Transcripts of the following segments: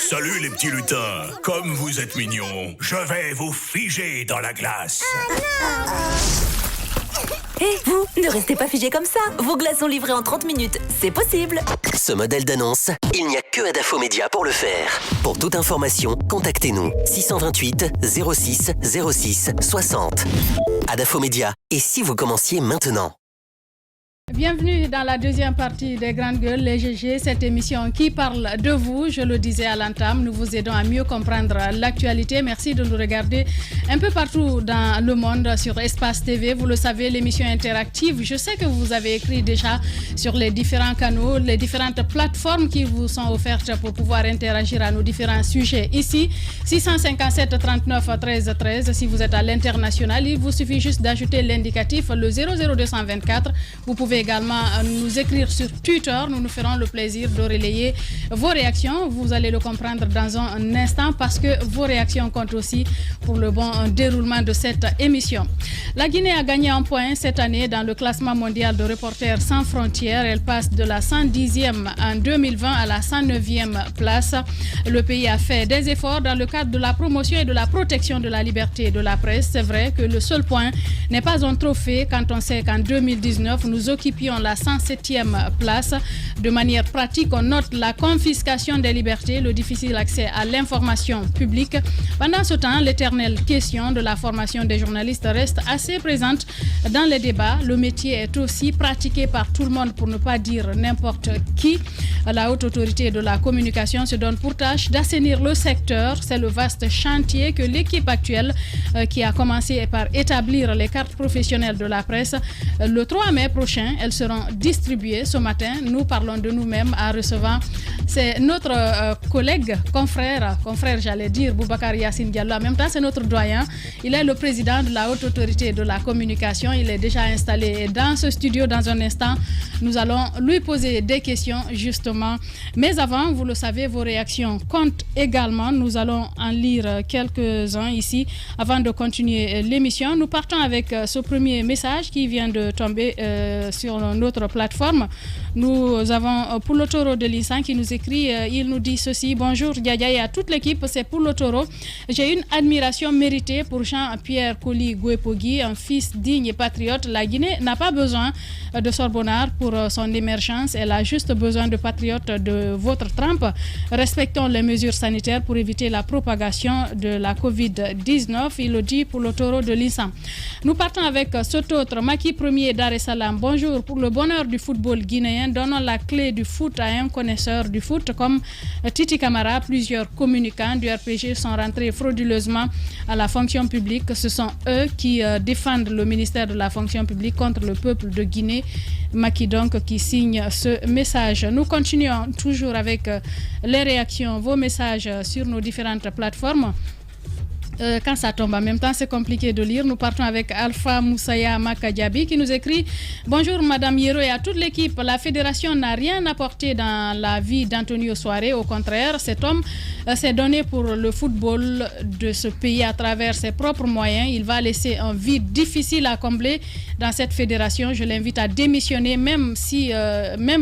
Salut les petits lutins. Comme vous êtes mignons, je vais vous figer dans la glace. Hé, vous, ne restez pas figés comme ça. Vos glaces sont livrées en 30 minutes. C'est possible. Ce modèle d'annonce, il n'y a que Adafo Média pour le faire. Pour toute information, contactez-nous 628 06 06 60. Adafo Média. Et si vous commenciez maintenant? Bienvenue dans la deuxième partie des Grandes Gueules, les GG, cette émission qui parle de vous. Je le disais à l'entame, nous vous aidons à mieux comprendre l'actualité. Merci de nous regarder un peu partout dans le monde sur Espace TV. Vous le savez, l'émission interactive. Je sais que vous avez écrit déjà sur les différents canaux, les différentes plateformes qui vous sont offertes pour pouvoir interagir à nos différents sujets. Ici, 657 39 13 13. Si vous êtes à l'international, il vous suffit juste d'ajouter l'indicatif, le 00224. Vous pouvez également nous écrire sur Twitter. Nous nous ferons le plaisir de relayer vos réactions. Vous allez le comprendre dans un instant parce que vos réactions comptent aussi pour le bon déroulement de cette émission. La Guinée a gagné un point cette année dans le classement mondial de Reporters sans frontières. Elle passe de la 110e en 2020 à la 109e place. Le pays a fait des efforts dans le cadre de la promotion et de la protection de la liberté de la presse. C'est vrai que le seul point n'est pas un trophée quand on sait qu'en 2019, nous occupions la 107e place. De manière pratique, on note la confiscation des libertés, le difficile accès à l'information publique. Pendant ce temps, l'éternelle question de la formation des journalistes reste assez présente dans les débats. Le métier est aussi pratiqué par tout le monde, pour ne pas dire n'importe qui. La haute autorité de la communication se donne pour tâche d'assainir le secteur. C'est le vaste chantier que l'équipe actuelle, qui a commencé par établir les cartes professionnelles de la presse, le 3 mai prochain, elles seront distribuées. Ce matin, nous parlons de nous-mêmes en recevant, c'est notre collègue, confrère j'allais dire, Boubacar Yassine Diallo. En même temps, c'est notre doyen. Il est le président de la haute autorité de la communication. Il est déjà installé dans ce studio. Dans un instant, nous allons lui poser des questions, justement. Mais avant, vous le savez, vos réactions comptent également. Nous allons en lire quelques-uns ici avant de continuer l'émission. Nous partons avec ce premier message qui vient de tomber sur notre plateforme. Nous avons Poulo Toro de Lissan qui nous écrit, il nous dit ceci: bonjour Diadia et à toute l'équipe, c'est Poulo Toro. J'ai une admiration méritée pour Jean-Pierre Koli Gouepogui, un fils digne et patriote. La Guinée n'a pas besoin de Sorbonnard pour son émergence, elle a juste besoin de patriotes de votre trempe. Respectons les mesures sanitaires pour éviter la propagation de la Covid-19, il le dit Poulo Toro de Lissan. Nous partons avec cet autre, Maki Premier Dar es Salaam. Bonjour, pour le bonheur du football guinéen, donnons la clé du foot à un connaisseur du foot comme Titi Camara. Plusieurs communicants du RPG sont rentrés frauduleusement à la fonction publique. Ce sont eux qui défendent le ministère de la fonction publique contre le peuple de Guinée. Maki donc qui signe ce message. Nous continuons toujours avec les réactions, vos messages sur nos différentes plateformes. Quand ça tombe en même temps, c'est compliqué de lire. Nous partons avec Alpha Moussaya Makadjabi qui nous écrit: bonjour Madame Hierro et à toute l'équipe. La fédération n'a rien apporté dans la vie d'Antonio Soare. Au contraire, cet homme s'est donné pour le football de ce pays à travers ses propres moyens. Il va laisser un vide difficile à combler dans cette fédération. Je l'invite à démissionner, même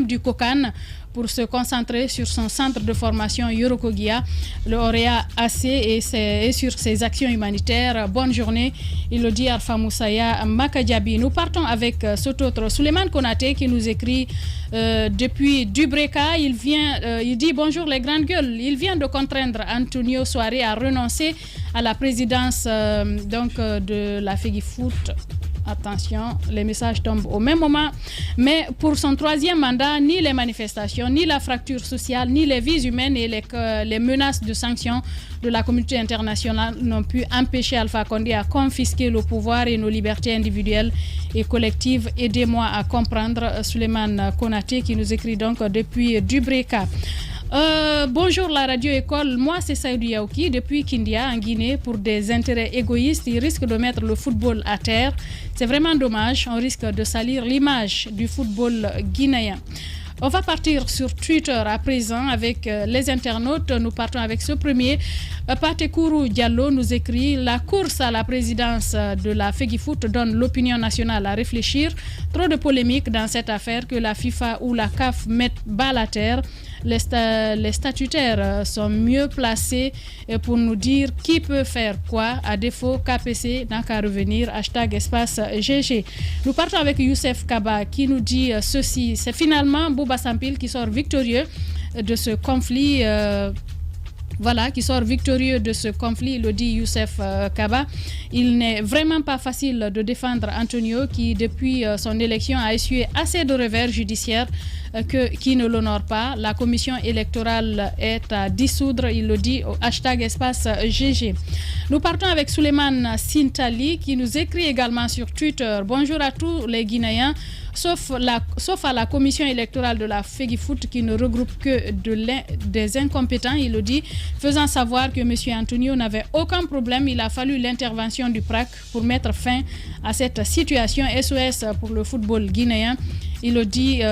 du COCAN, pour se concentrer sur son centre de formation Yorokogia, le Orea AC, et sur ses actions humanitaires. Bonne journée, il le dit Alpha Moussaya Makadjabi. Nous partons avec cet autre, Souleymane Konaté, qui nous écrit depuis Dubreka. Il dit bonjour les grandes gueules. Il vient de contraindre Antonio Soare à renoncer à la présidence de la FEGIFOOT. Attention, les messages tombent au même moment. Mais pour son troisième mandat, ni les manifestations, ni la fracture sociale, ni les vies humaines et les menaces de sanctions de la communauté internationale n'ont pu empêcher Alpha Condé à confisquer le pouvoir et nos libertés individuelles et collectives. Aidez-moi à comprendre. Souleymane Konaté qui nous écrit donc depuis Dubreka. Bonjour la radio école, moi c'est Saïdou Yaouki depuis Kindia en Guinée. Pour des intérêts égoïstes, ils risquent de mettre le football à terre. C'est vraiment dommage, on risque de salir l'image du football guinéen. On va partir sur Twitter à présent avec les internautes. Nous partons avec ce premier. Patekourou Diallo nous écrit: la course à la présidence de la FEGIFOOT donne l'opinion nationale à réfléchir. Trop de polémiques dans cette affaire, que la FIFA ou la CAF mettent balle à terre. les statutaires sont mieux placés pour nous dire qui peut faire quoi. À défaut, KPC n'a qu'à revenir. #espace GG. Nous partons avec Youssef Kaba qui nous dit ceci. C'est finalement Bouba Sampil qui sort victorieux de ce conflit. Qui sort victorieux de ce conflit, le dit Youssef Kaba. Il n'est vraiment pas facile de défendre Antonio qui, depuis son élection, a essuyé assez de revers judiciaires qui ne l'honorent pas. La commission électorale est à dissoudre, il le dit au #espace GG. Nous partons avec Souleymane Sintali qui nous écrit également sur Twitter. Bonjour à tous les Guinéens. Sauf à la commission électorale de la FEGIFOOT qui ne regroupe que des incompétents, il le dit, faisant savoir que M. Antonio n'avait aucun problème. Il a fallu l'intervention du PRAC pour mettre fin à cette situation. SOS pour le football guinéen, il le dit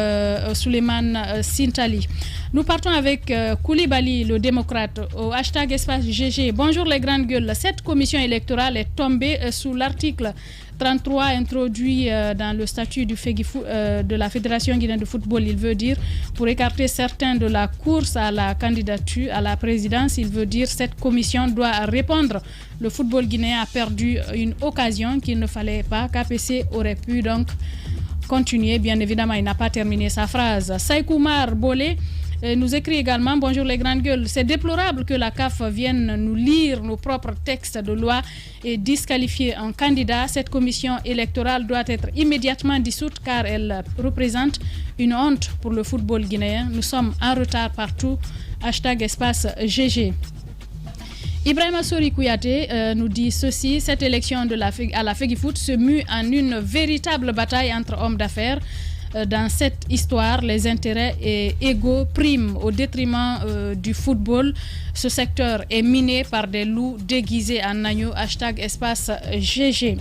Souleymane Sintali. Nous partons avec Koulibaly, le démocrate, au #espace GG. Bonjour les grandes gueules. Cette commission électorale est tombée sous l'article 33 introduit dans le statut du de la Fédération guinéenne de football, il veut dire, pour écarter certains de la course à la candidature à la présidence, il veut dire cette commission doit répondre. Le football guinéen a perdu une occasion qu'il ne fallait pas. KPC aurait pu donc continuer. Bien évidemment, il n'a pas terminé sa phrase. Saïkoumar Bolé nous écrit également: bonjour les grandes gueules. C'est déplorable que la CAF vienne nous lire nos propres textes de loi et disqualifier un candidat. Cette commission électorale doit être immédiatement dissoute car elle représente une honte pour le football guinéen. Nous sommes en retard partout. #espace GG. Ibrahima Sori Kouyaté nous dit ceci: cette élection à la FEGIFOOT se mue en une véritable bataille entre hommes d'affaires. Dans cette histoire, les intérêts égaux priment au détriment du football. Ce secteur est miné par des loups déguisés en agneaux. #espace GG.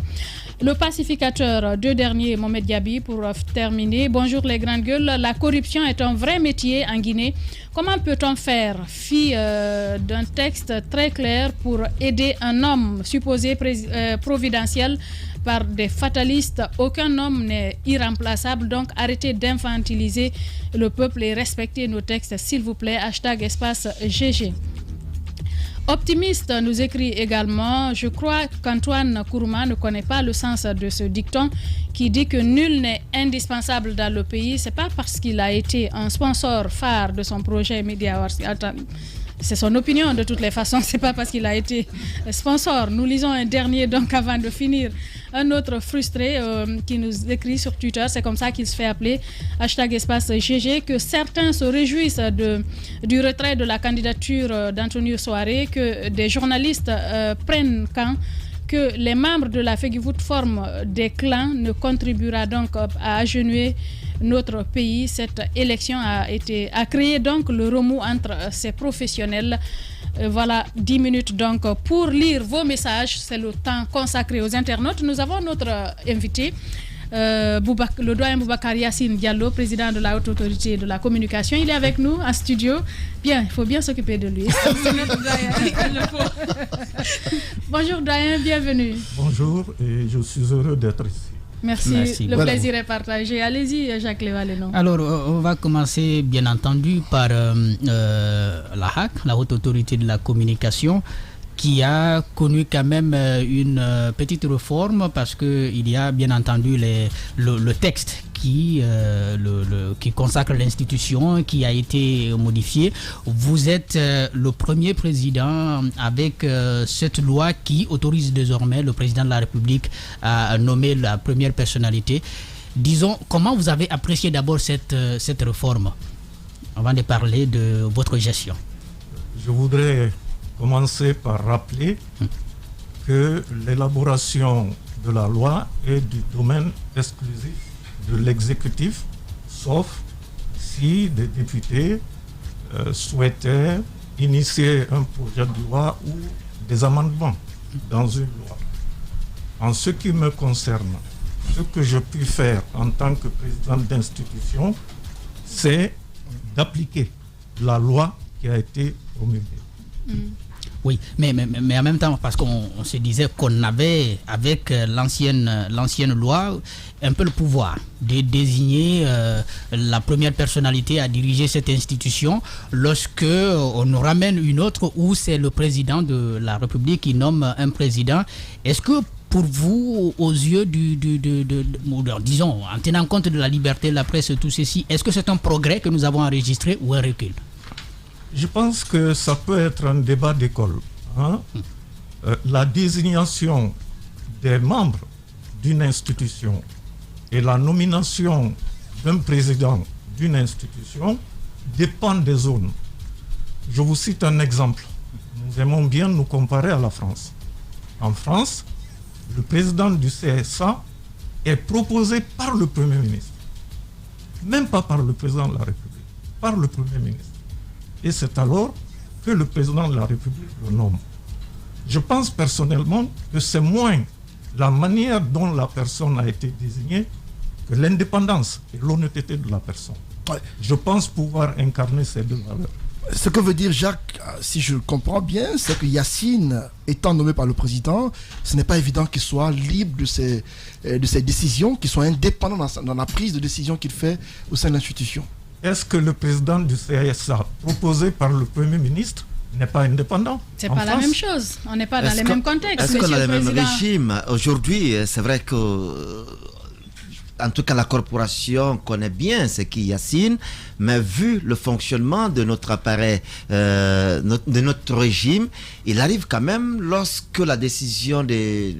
Le pacificateur, deux derniers, Mohamed Yabi, pour terminer. Bonjour les grandes gueules. La corruption est un vrai métier en Guinée. Comment peut-on faire fi d'un texte très clair pour aider un homme supposé providentiel par des fatalistes? Aucun homme n'est irremplaçable, donc arrêtez d'infantiliser le peuple et respectez nos textes, s'il vous plaît. #espace GG. Optimiste nous écrit également: je crois qu'Antoine Kourouma ne connaît pas le sens de ce dicton qui dit que nul n'est indispensable dans le pays. C'est pas parce qu'il a été un sponsor phare de son projet Media. C'est son opinion de toutes les façons, c'est pas parce qu'il a été sponsor. Nous lisons un dernier donc avant de finir. Un autre frustré qui nous écrit sur Twitter, c'est comme ça qu'il se fait appeler, #espace GG, que certains se réjouissent du retrait de la candidature d'Antonio Souaré, que des journalistes prennent camp, que les membres de la FEGIFOOT forment des clans, ne contribuera donc à agenouiller notre pays. Cette élection a créé donc le remous entre ces professionnels. Voilà 10 minutes donc pour lire vos messages. C'est le temps consacré aux internautes. Nous avons notre invité, le doyen Boubacar Yassine Diallo, président de la Haute Autorité de la Communication. Il est avec nous en studio. Bien, il faut bien s'occuper de lui. C'est notre doyen. Bonjour doyen, bienvenue. Bonjour et je suis heureux d'être ici. Merci. Le plaisir est partagé. Allez-y, Jacques Lévalénon. Alors, on va commencer bien entendu par la HAC, la Haute Autorité de la Communication, qui a connu quand même une petite réforme parce qu'il y a bien entendu le texte qui consacre l'institution qui a été modifié. Vous êtes le premier président avec cette loi qui autorise désormais le président de la République à nommer la première personnalité. Disons, comment vous avez apprécié d'abord cette réforme avant de parler de votre gestion? Je voudrais commencer par rappeler que l'élaboration de la loi est du domaine exclusif de l'exécutif, sauf si des députés souhaitaient initier un projet de loi ou des amendements dans une loi. En ce qui me concerne, ce que je puis faire en tant que président d'institution, c'est d'appliquer la loi qui a été promulguée. Oui, mais en même temps, parce qu'on se disait qu'on avait, avec l'ancienne loi, un peu le pouvoir de désigner la première personnalité à diriger cette institution lorsque on nous ramène une autre où c'est le président de la République qui nomme un président. Est-ce que pour vous, aux yeux disons, en tenant compte de la liberté de la presse et tout ceci, est-ce que c'est un progrès que nous avons enregistré ou un recul? Je pense que ça peut être un débat d'école. La désignation des membres d'une institution et la nomination d'un président d'une institution dépendent des zones. Je vous cite un exemple. Nous aimons bien nous comparer à la France. En France, le président du CSA est proposé par le Premier ministre. Même pas par le président de la République, par le Premier ministre. Et c'est alors que le président de la République le nomme. Je pense personnellement que c'est moins la manière dont la personne a été désignée que l'indépendance et l'honnêteté de la personne. Ouais. Je pense pouvoir incarner ces deux valeurs. Ce que veut dire Jacques, si je comprends bien, c'est que Yacine, étant nommé par le président, ce n'est pas évident qu'il soit libre de ses décisions, qu'il soit indépendant dans la prise de décision qu'il fait au sein de l'institution. Est-ce que le président du CSA, proposé par le Premier ministre, n'est pas indépendant? C'est pas la même chose. On n'est pas dans les mêmes contextes. Est-ce qu'on a le même régime? Aujourd'hui, c'est vrai que, en tout cas, la corporation connaît bien ce qu'est Yacine, mais vu le fonctionnement de notre appareil, de notre régime, il arrive quand même, lorsque la décision des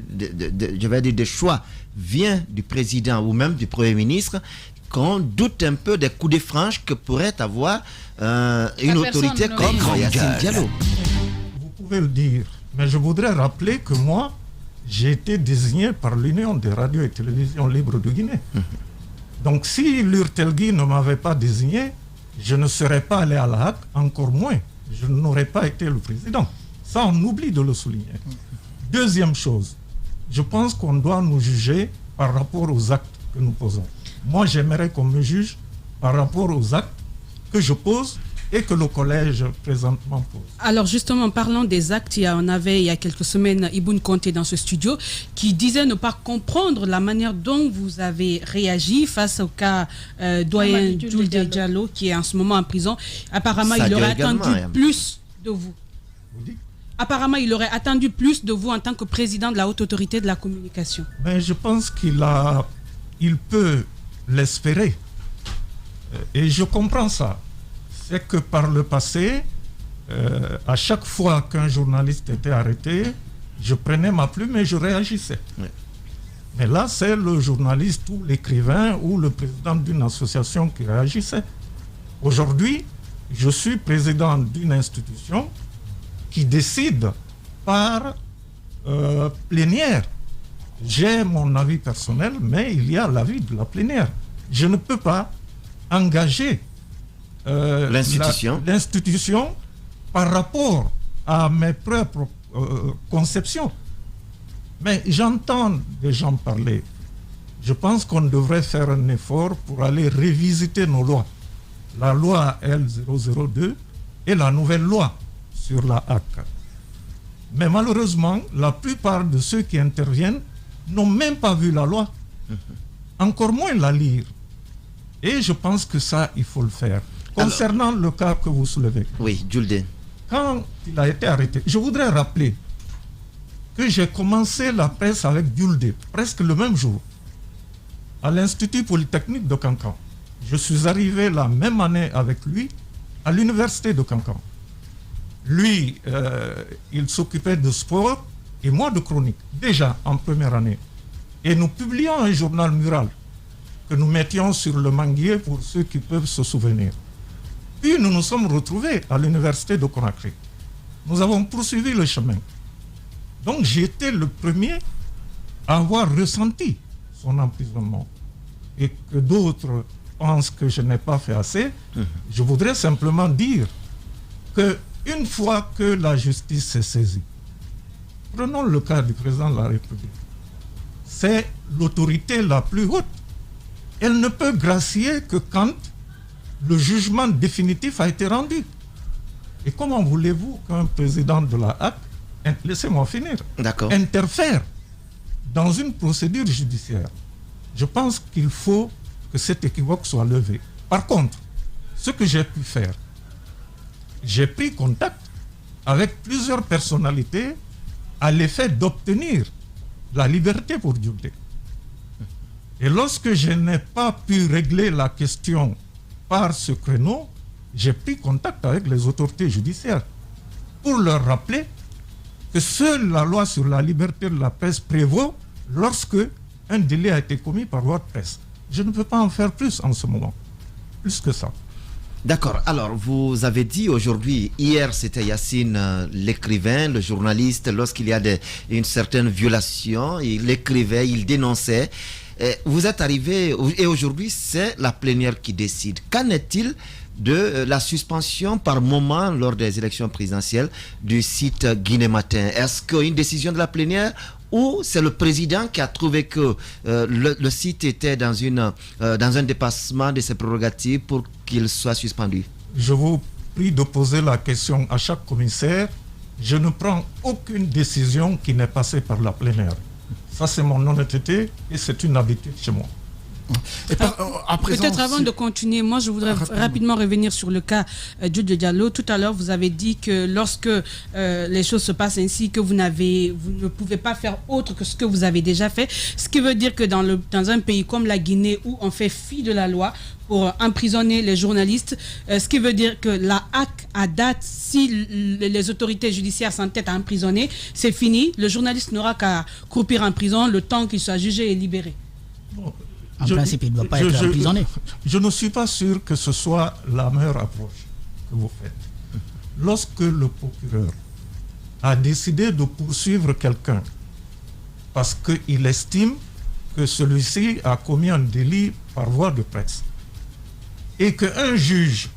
choix vient du président ou même du Premier ministre, qu'on doute un peu des coups de franche que pourrait avoir une autorité comme Yacine Diallo. Vous pouvez le dire, mais je voudrais rappeler que moi, j'ai été désigné par l'Union des radios et télévisions libres de Guinée. Donc si l'URTELGUI ne m'avait pas désigné, je ne serais pas allé à la HAC, encore moins. Je n'aurais pas été le président. Ça, on oublie de le souligner. Deuxième chose, je pense qu'on doit nous juger par rapport aux actes que nous posons. Moi, j'aimerais qu'on me juge par rapport aux actes que je pose et que le collège présentement pose. Alors justement, parlant des actes, on avait il y a quelques semaines Iboun Konté dans ce studio qui disait ne pas comprendre la manière dont vous avez réagi face au cas doyen Julde Diallo qui est en ce moment en prison. Apparemment, il aurait attendu plus de vous. Apparemment, il aurait attendu plus de vous en tant que président de la haute autorité de la communication. Mais je pense qu'il peut l'espérer. Et je comprends ça. C'est que par le passé, à chaque fois qu'un journaliste était arrêté, je prenais ma plume et je réagissais. Oui. Mais là, c'est le journaliste ou l'écrivain ou le président d'une association qui réagissait. Aujourd'hui, je suis président d'une institution qui décide par plénière. J'ai mon avis personnel, mais il y a l'avis de la plénière. Je ne peux pas engager l'institution par rapport à mes propres conceptions. Mais j'entends des gens parler. Je pense qu'on devrait faire un effort pour aller revisiter nos lois. La loi L002 et la nouvelle loi sur la HAC. Mais malheureusement, la plupart de ceux qui interviennent n'ont même pas vu la loi. Encore moins la lire. Et je pense que ça, il faut le faire. Concernant le cas que vous soulevez. Oui, Julde. Quand il a été arrêté, je voudrais rappeler que j'ai commencé la presse avec Julde, presque le même jour, à l'Institut Polytechnique de Cancan. Je suis arrivé la même année avec lui à l'Université de Cancan. Lui, il s'occupait de sport et moi de chronique, déjà en première année. Et nous publions un journal mural que nous mettions sur le manguier pour ceux qui peuvent se souvenir. Puis nous nous sommes retrouvés à l'Université de Conakry. Nous avons poursuivi le chemin. Donc j'ai été le premier à avoir ressenti son emprisonnement. Et que d'autres pensent que je n'ai pas fait assez, je voudrais simplement dire qu'une fois que la justice s'est saisie, prenons le cas du président de la République, c'est l'autorité la plus haute. Elle ne peut gracier que quand le jugement définitif a été rendu. Et comment voulez-vous qu'un président de la HAC, laissez-moi finir, interfère dans une procédure judiciaire? Je pense qu'il faut que cet équivoque soit levé. Par contre, ce que j'ai pu faire, j'ai pris contact avec plusieurs personnalités à l'effet d'obtenir la liberté pour Julde. Et lorsque je n'ai pas pu régler la question par ce créneau, j'ai pris contact avec les autorités judiciaires pour leur rappeler que seule la loi sur la liberté de la presse prévaut lorsque un délit a été commis par voie de presse. Je ne peux pas en faire plus en ce moment, plus que ça. D'accord. Alors, vous avez dit aujourd'hui, hier c'était Yacine, l'écrivain, le journaliste, lorsqu'il y a une certaine violation, il écrivait, il dénonçait. Vous êtes arrivé, et aujourd'hui c'est la plénière qui décide. Qu'en est-il de la suspension par moment lors des élections présidentielles du site Guinée Matin? Est-ce qu'une décision de la plénière ou c'est le président qui a trouvé que le site était dans un dépassement de ses prérogatives pour qu'il soit suspendu? Je vous prie de poser la question à chaque commissaire. Je ne prends aucune décision qui n'est passée par la plénière. Ça, c'est mon honnêteté et c'est une habitude chez moi. Peut-être avant de continuer, moi je voudrais rapidement revenir sur le cas Julde Diallo. Tout à l'heure, vous avez dit que lorsque les choses se passent ainsi, que vous ne pouvez pas faire autre que ce que vous avez déjà fait. Ce qui veut dire que dans un pays comme la Guinée, où on fait fi de la loi pour emprisonner les journalistes, ce qui veut dire que la HAC, à date, si les autorités judiciaires s'entêtent à emprisonner, c'est fini. Le journaliste n'aura qu'à croupir en prison le temps qu'il soit jugé et libéré. Bon. En principe, il ne doit pas être emprisonné. Je ne suis pas sûr que ce soit la meilleure approche que vous faites. Lorsque le procureur a décidé de poursuivre quelqu'un parce qu'il estime que celui-ci a commis un délit par voie de presse et qu'un juge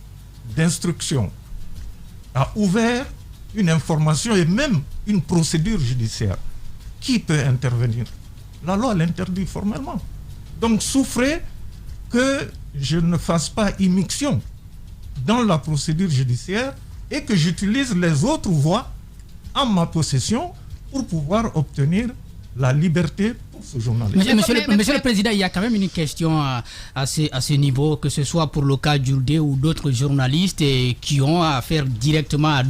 d'instruction a ouvert une information et même une procédure judiciaire, qui peut intervenir? La loi l'interdit formellement. Donc souffrez que je ne fasse pas immixtion dans la procédure judiciaire et que j'utilise les autres voies en ma possession pour pouvoir obtenir la liberté pour ce journaliste. Monsieur le Président, il y a quand même une question à ce niveau, que ce soit pour le cas Julde ou d'autres journalistes qui ont affaire directement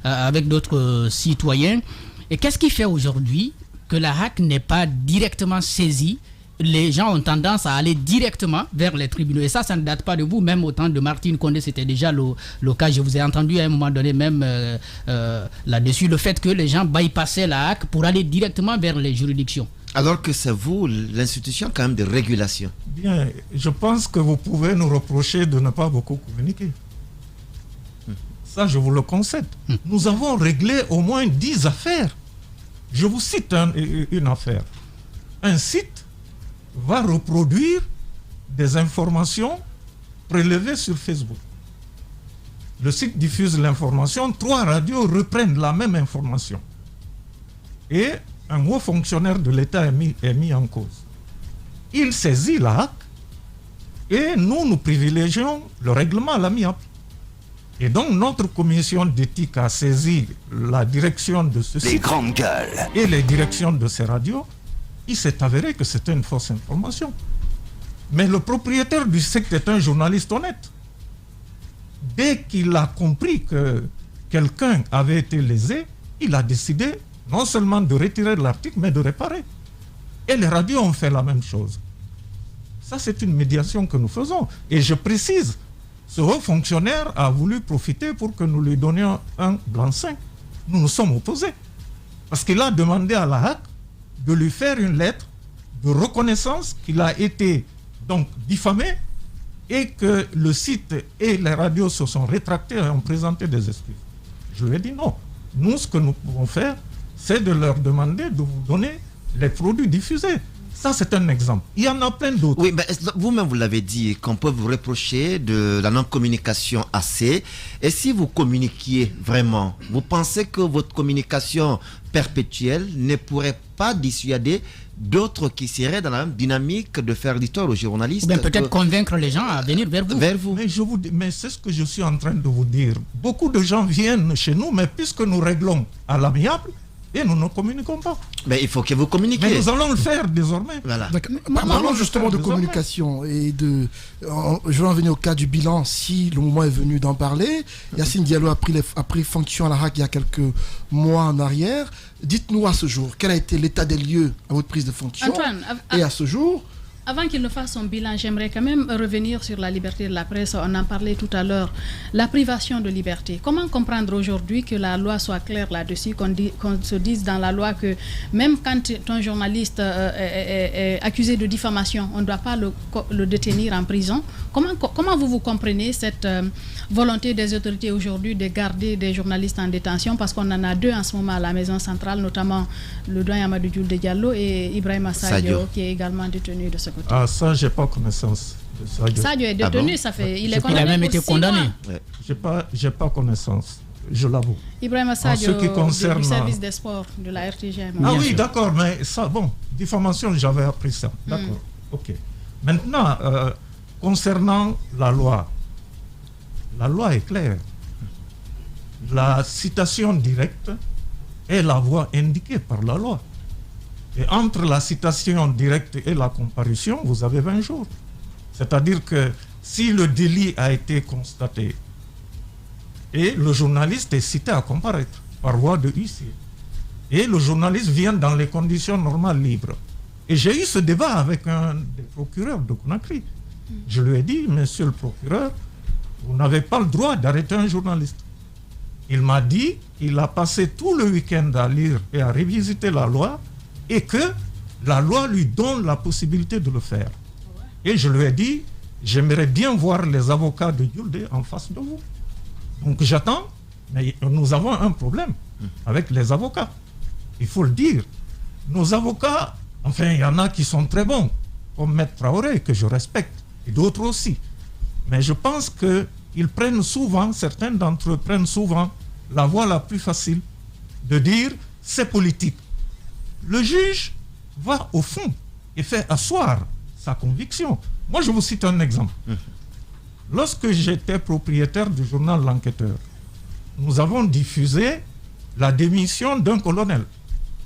avec d'autres citoyens. Et qu'est-ce qui fait aujourd'hui que la HAC n'est pas directement saisie? Les gens ont tendance à aller directement vers les tribunaux. Et ça ne date pas de vous. Même au temps de Martine Condé, c'était déjà le cas. Je vous ai entendu à un moment donné même là-dessus, le fait que les gens bypassaient la HAC pour aller directement vers les juridictions. Alors que c'est vous, l'institution quand même de régulation. Bien, je pense que vous pouvez nous reprocher de ne pas beaucoup communiquer. Ça, je vous le concède. Nous avons réglé au moins 10 affaires. Je vous cite une affaire. Un site va reproduire des informations prélevées sur Facebook. Le site diffuse l'information, 3 radios reprennent la même information. Et un haut fonctionnaire de l'État est mis en cause. Il saisit la HAC et nous privilégions le règlement à l'amiable. Et donc notre commission d'éthique a saisi la direction de ce site, les grandes gueules, et les directions de ces radios. Il s'est avéré que c'était une fausse information. Mais le propriétaire du site est un journaliste honnête. Dès qu'il a compris que quelqu'un avait été lésé, il a décidé non seulement de retirer l'article, mais de réparer. Et les radios ont fait la même chose. Ça, c'est une médiation que nous faisons. Et je précise, ce haut fonctionnaire a voulu profiter pour que nous lui donnions un blanc-seing. Nous nous sommes opposés. Parce qu'il a demandé à la HAC de lui faire une lettre de reconnaissance qu'il a été donc diffamé et que le site et les radios se sont rétractés et ont présenté des excuses. Je lui ai dit non. Nous, ce que nous pouvons faire, c'est de leur demander de vous donner les produits diffusés. Ça, c'est un exemple. Il y en a plein d'autres. Oui, mais vous-même, vous l'avez dit, qu'on peut vous reprocher de la non-communication assez. Et si vous communiquiez vraiment, vous pensez que votre communication perpétuelle ne pourrait pas dissuader d'autres qui seraient dans la même dynamique de faire du tort aux journalistes? Ou bien peut-être convaincre les gens à venir vers vous. Mais c'est ce que je suis en train de vous dire. Beaucoup de gens viennent chez nous, mais puisque nous réglons à l'amiable, et nous ne communiquons pas. Mais il faut que vous communiquiez. Mais nous allons le faire désormais. Voilà. Parlons justement de communication et de. Je vais en venir au cas du bilan si le moment est venu d'en parler. Yacine Diallo a pris fonction à la HAC il y a quelques mois en arrière. Dites-nous à ce jour, quel a été l'état des lieux à votre prise de fonction? Antoine, et à ce jour. Avant qu'il ne fasse son bilan, j'aimerais quand même revenir sur la liberté de la presse. On en parlait tout à l'heure. La privation de liberté. Comment comprendre aujourd'hui que la loi soit claire là-dessus, qu'on se dise dans la loi que même quand un journaliste est accusé de diffamation, on ne doit pas le détenir en prison? Comment vous comprenez cette volonté des autorités aujourd'hui de garder des journalistes en détention? Parce qu'on en a deux en ce moment à la maison centrale, notamment le doyen Amadou Diallo et Ibrahima Sadio, qui est également détenu de ce côté. Ah, ça, je n'ai pas connaissance de Sadio. Sadio est détenu, il est condamné. Il a même été condamné. Je n'ai pas connaissance, je l'avoue. Ibrahima Sadio, concerne... du service des sports de la RTGM. Ah oui, d'accord, mais ça, bon, diffamation, j'avais appris ça. D'accord, ok. Maintenant, concernant la loi est claire. La citation directe est la voie indiquée par la loi. Et entre la citation directe et la comparution, vous avez 20 jours. C'est-à-dire que si le délit a été constaté et le journaliste est cité à comparaître par voie de huissier, et le journaliste vient dans les conditions normales libres. Et j'ai eu ce débat avec un des procureurs de Conakry. Je lui ai dit, monsieur le procureur, vous n'avez pas le droit d'arrêter un journaliste. Il m'a dit qu'il a passé tout le week-end à lire et à revisiter la loi, et que la loi lui donne la possibilité de le faire. Et je lui ai dit, j'aimerais bien voir les avocats de Yulde en face de vous. Donc j'attends, mais nous avons un problème avec les avocats. Il faut le dire. Nos avocats, enfin, il y en a qui sont très bons, comme Maître Traoré, que je respecte, et d'autres aussi. Mais je pense qu'ils prennent souvent, certains d'entre eux prennent souvent la voie la plus facile de dire, c'est politique. Le juge va au fond et fait asseoir sa conviction. Moi, je vous cite un exemple. Lorsque j'étais propriétaire du journal L'Enquêteur, nous avons diffusé la démission d'un colonel,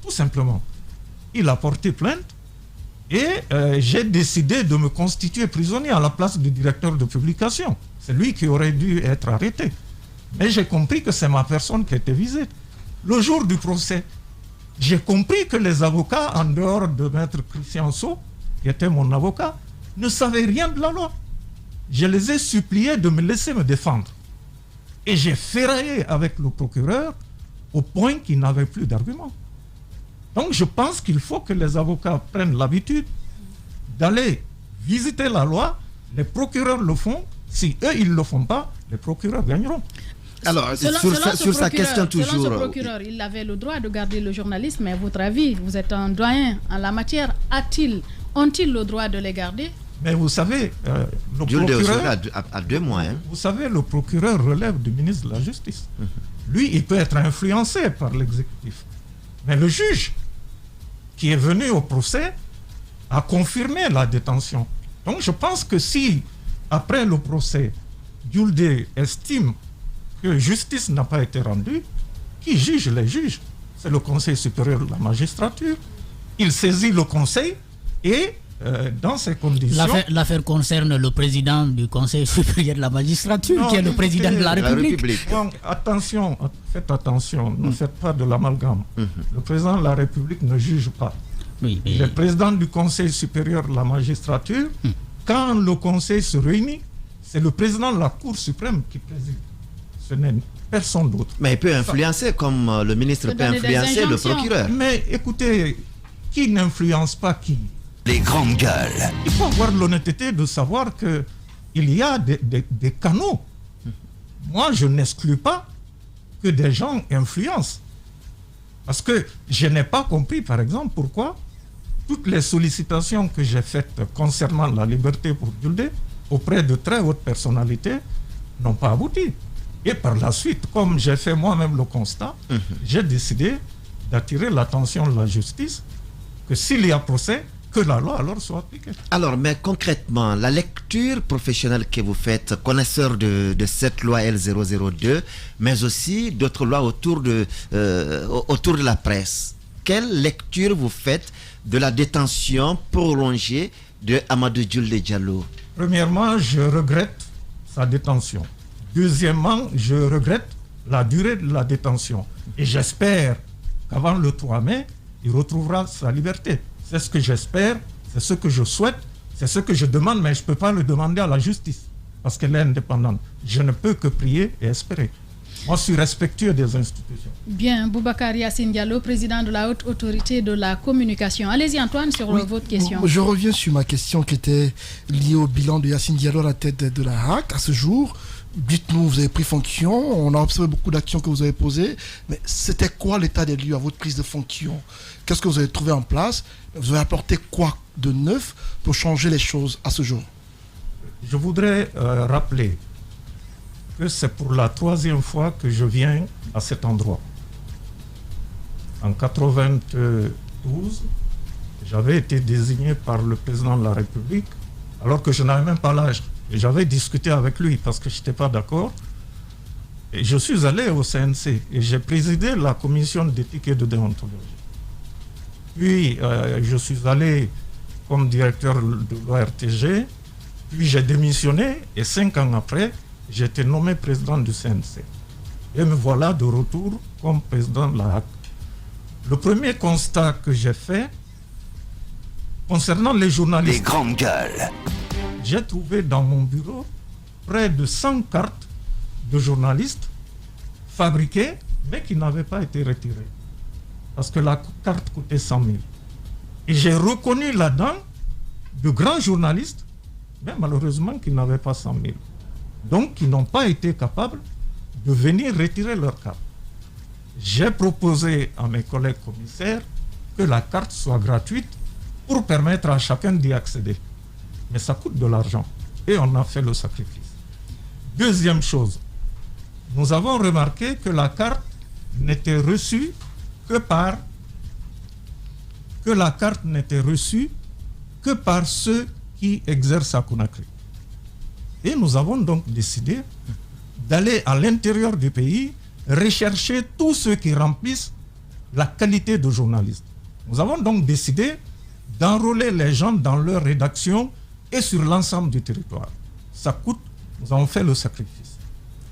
tout simplement. Il a porté plainte et j'ai décidé de me constituer prisonnier à la place du directeur de publication. C'est lui qui aurait dû être arrêté. Mais j'ai compris que c'est ma personne qui était visée. Le jour du procès, j'ai compris que les avocats, en dehors de Maître Christian Sceaux, qui était mon avocat, ne savaient rien de la loi. Je les ai suppliés de me laisser me défendre. Et j'ai ferraillé avec le procureur au point qu'il n'avait plus d'arguments. Donc je pense qu'il faut que les avocats prennent l'habitude d'aller visiter la loi. Les procureurs le font. Si eux, ils ne le font pas, les procureurs gagneront. Alors, sur sa question toujours... Selon ce procureur, il avait le droit de garder le journaliste, mais à votre avis, vous êtes un doyen en la matière, ont-ils le droit de les garder? Mais vous savez, le procureur... à 2 mois. Hein. Vous savez, le procureur relève du ministre de la Justice. Lui, il peut être influencé par l'exécutif. Mais le juge, qui est venu au procès, a confirmé la détention. Donc je pense que si, après le procès, Yulde estime que justice n'a pas été rendue, qui juge les juges? C'est le Conseil supérieur de la magistrature. Il saisit le Conseil et dans ces conditions... L'affaire concerne le président du Conseil supérieur de la magistrature, qui est le président de la République. Donc, attention, faites attention, ne faites pas de l'amalgame. Le président de la République ne juge pas. Oui, mais... Le président du Conseil supérieur de la magistrature, quand le Conseil se réunit, c'est le président de la Cour suprême qui préside. Ce n'est personne d'autre. Mais il peut influencer, comme le ministre peut influencer le procureur. Mais écoutez, qui n'influence pas qui? Les grandes gueules. Il faut avoir l'honnêteté de savoir qu'il y a des canaux. Moi, je n'exclus pas que des gens influencent. Parce que je n'ai pas compris, par exemple, pourquoi toutes les sollicitations que j'ai faites concernant la liberté pour Julde auprès de très hautes personnalités n'ont pas abouti. Et par la suite, comme j'ai fait moi-même le constat, j'ai décidé d'attirer l'attention de la justice que s'il y a procès, que la loi alors soit appliquée. Alors, mais concrètement, la lecture professionnelle que vous faites, connaisseur de cette loi L002, mais aussi d'autres lois autour de la presse, quelle lecture vous faites de la détention prolongée de Amadou Julde Diallo? Premièrement, je regrette sa détention. Deuxièmement, je regrette la durée de la détention. Et j'espère qu'avant le 3 mai, il retrouvera sa liberté. C'est ce que j'espère, c'est ce que je souhaite, c'est ce que je demande, mais je ne peux pas le demander à la justice, parce qu'elle est indépendante. Je ne peux que prier et espérer. Moi, je suis respectueux des institutions. Bien, Boubacar Yassine Diallo, président de la Haute Autorité de la Communication. Allez-y Antoine, sur votre question. Je reviens sur ma question qui était liée au bilan de Yassine Diallo à la tête de la HAC. À ce jour, dites-nous, vous avez pris fonction, on a observé beaucoup d'actions que vous avez posées, mais c'était quoi l'état des lieux à votre prise de fonction? Qu'est-ce que vous avez trouvé en place? Vous avez apporté quoi de neuf pour changer les choses à ce jour? Je voudrais rappeler que c'est pour la 3e fois que je viens à cet endroit. En 1992, j'avais été désigné par le président de la République, alors que je n'avais même pas l'âge. Et j'avais discuté avec lui parce que je n'étais pas d'accord. Et je suis allé au CNC et j'ai présidé la commission d'éthique et de déontologie. Puis je suis allé comme directeur de l'ORTG, puis j'ai démissionné et 5 ans après, j'ai été nommé président du CNC. Et me voilà de retour comme président de la HAC. Le premier constat que j'ai fait concernant les journalistes... Les grandes gueules. J'ai trouvé dans mon bureau près de 100 cartes de journalistes fabriquées, mais qui n'avaient pas été retirées. Parce que la carte coûtait 100 000. Et j'ai reconnu là-dedans de grands journalistes, mais malheureusement qui n'avaient pas 100 000. Donc, qui n'ont pas été capables de venir retirer leur carte. J'ai proposé à mes collègues commissaires que la carte soit gratuite pour permettre à chacun d'y accéder. Mais ça coûte de l'argent. Et on a fait le sacrifice. Deuxième chose, nous avons remarqué que la carte n'était reçue que par ceux qui exercent à Conakry. Et nous avons donc décidé d'aller à l'intérieur du pays rechercher tous ceux qui remplissent la qualité de journaliste. Nous avons donc décidé d'enrôler les gens dans leur rédaction et sur l'ensemble du territoire. Ça coûte, nous avons fait le sacrifice.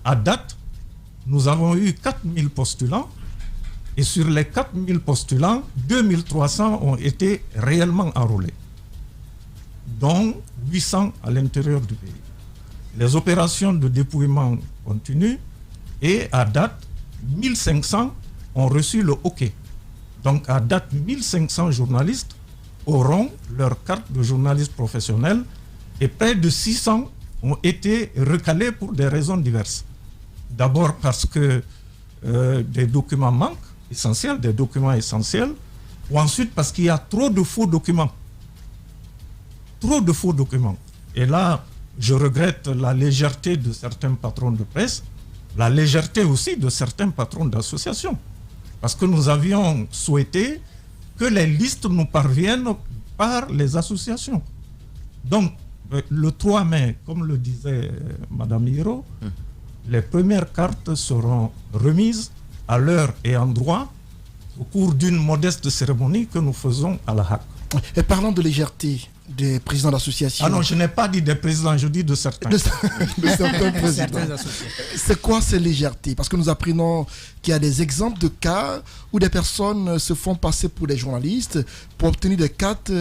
À date, nous avons eu 4000 postulants et sur les 4000 postulants, 2300 ont été réellement enrôlés, dont 800 à l'intérieur du pays. Les opérations de dépouillement continuent et à date, 1500 ont reçu le OK. Donc à date, 1500 journalistes auront leur carte de journaliste professionnel et près de 600 ont été recalés pour des raisons diverses. D'abord parce que des documents manquent, des documents essentiels, ou ensuite parce qu'il y a trop de faux documents. Et là, je regrette la légèreté de certains patrons de presse, la légèreté aussi de certains patrons d'associations. Parce que nous avions souhaité que les listes nous parviennent par les associations. Donc, le 3 mai, comme le disait Mme Hiro, les premières cartes seront remises à l'heure et en droit au cours d'une modeste cérémonie que nous faisons à la HAC. Et parlant de légèreté des présidents d'associations... Ah non, je n'ai pas dit des présidents, je dis de certains. De certains présidents. C'est quoi ces légèretés? Parce que nous apprenons qu'il y a des exemples de cas où des personnes se font passer pour des journalistes pour obtenir des cartes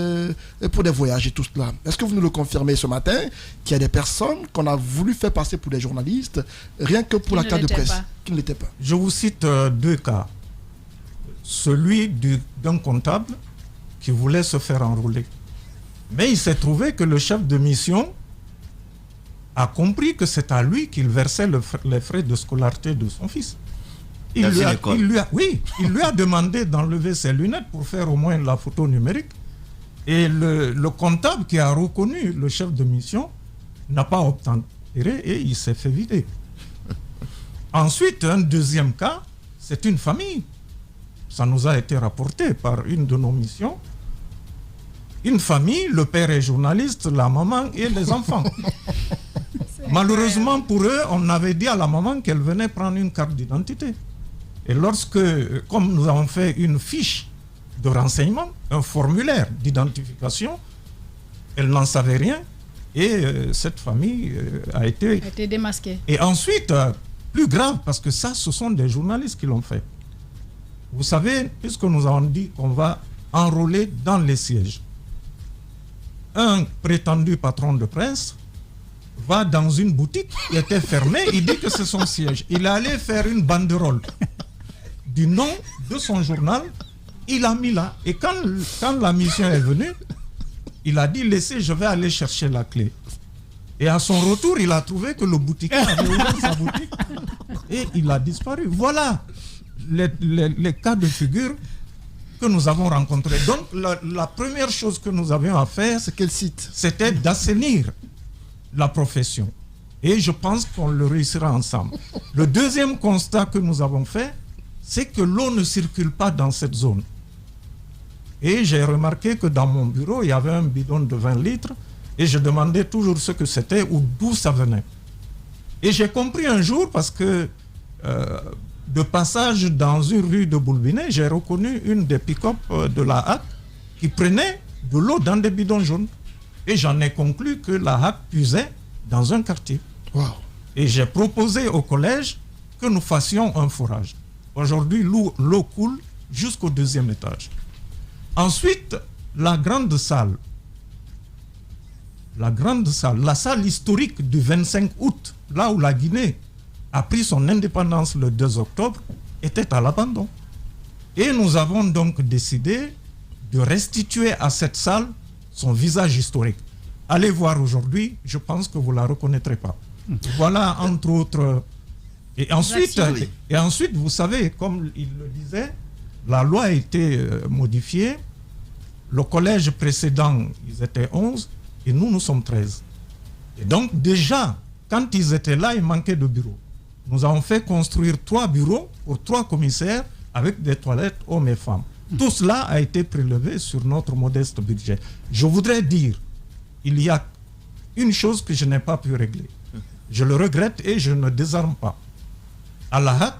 pour des voyages et tout cela. Est-ce que vous nous le confirmez ce matin qu'il y a des personnes qu'on a voulu faire passer pour des journalistes rien que pour la carte de presse qui ne l'étaient pas? Je vous cite 2 cas. Celui d'un comptable qui voulait se faire enrôler. Mais il s'est trouvé que le chef de mission a compris que c'est à lui qu'il versait les frais de scolarité de son fils. Il lui a demandé d'enlever ses lunettes pour faire au moins la photo numérique. Et le comptable qui a reconnu le chef de mission n'a pas obtempéré et il s'est fait vider. Ensuite, un deuxième cas, c'est une famille. Ça nous a été rapporté par une de nos missions. Une famille, le père est journaliste, la maman et les enfants. Malheureusement pour eux, on avait dit à la maman qu'elle venait prendre une carte d'identité. Et comme nous avons fait une fiche de renseignement, un formulaire d'identification, elle n'en savait rien et cette famille a été démasquée. Et ensuite, plus grave, parce que ça, ce sont des journalistes qui l'ont fait. Vous savez, puisque nous avons dit qu'on va enrôler dans les sièges, un prétendu patron de presse va dans une boutique qui était fermée, il dit que c'est son siège. Il est allé faire une banderole du nom de son journal, il a mis là. Et quand la mission est venue, il a dit, laissez, je vais aller chercher la clé. Et à son retour, il a trouvé que le boutiquier avait ouvert sa boutique et il a disparu. Voilà les cas de figure que nous avons rencontrés. Donc, la première chose que nous avions à faire, c'est quel site? C'était d'assainir la profession. Et je pense qu'on le réussira ensemble. Le deuxième constat que nous avons fait, c'est que l'eau ne circule pas dans cette zone. Et j'ai remarqué que dans mon bureau, il y avait un bidon de 20 litres et je demandais toujours ce que c'était ou d'où ça venait. Et j'ai compris un jour, parce que de passage dans une rue de Boulbinet, j'ai reconnu une des pick-up de la HAC qui prenait de l'eau dans des bidons jaunes. Et j'en ai conclu que la HAC puisait dans un quartier. Wow. Et j'ai proposé au collège que nous fassions un forage. Aujourd'hui, l'eau coule jusqu'au 2e étage. Ensuite, la salle la salle historique du 25 août, là où la Guinée a pris son indépendance le 2 octobre, était à l'abandon. Et nous avons donc décidé de restituer à cette salle son visage historique. Allez voir aujourd'hui, je pense que vous ne la reconnaîtrez pas. Voilà, entre autres. Et ensuite, vous savez, comme il le disait, la loi a été modifiée. Le collège précédent, ils étaient 11 et nous sommes 13. Et donc déjà, quand ils étaient là, il manquait de bureaux. Nous avons fait construire 3 bureaux pour 3 commissaires avec des toilettes hommes et femmes. Tout cela a été prélevé sur notre modeste budget. Je voudrais dire, il y a une chose que je n'ai pas pu régler. Je le regrette et je ne désarme pas. À la HAC,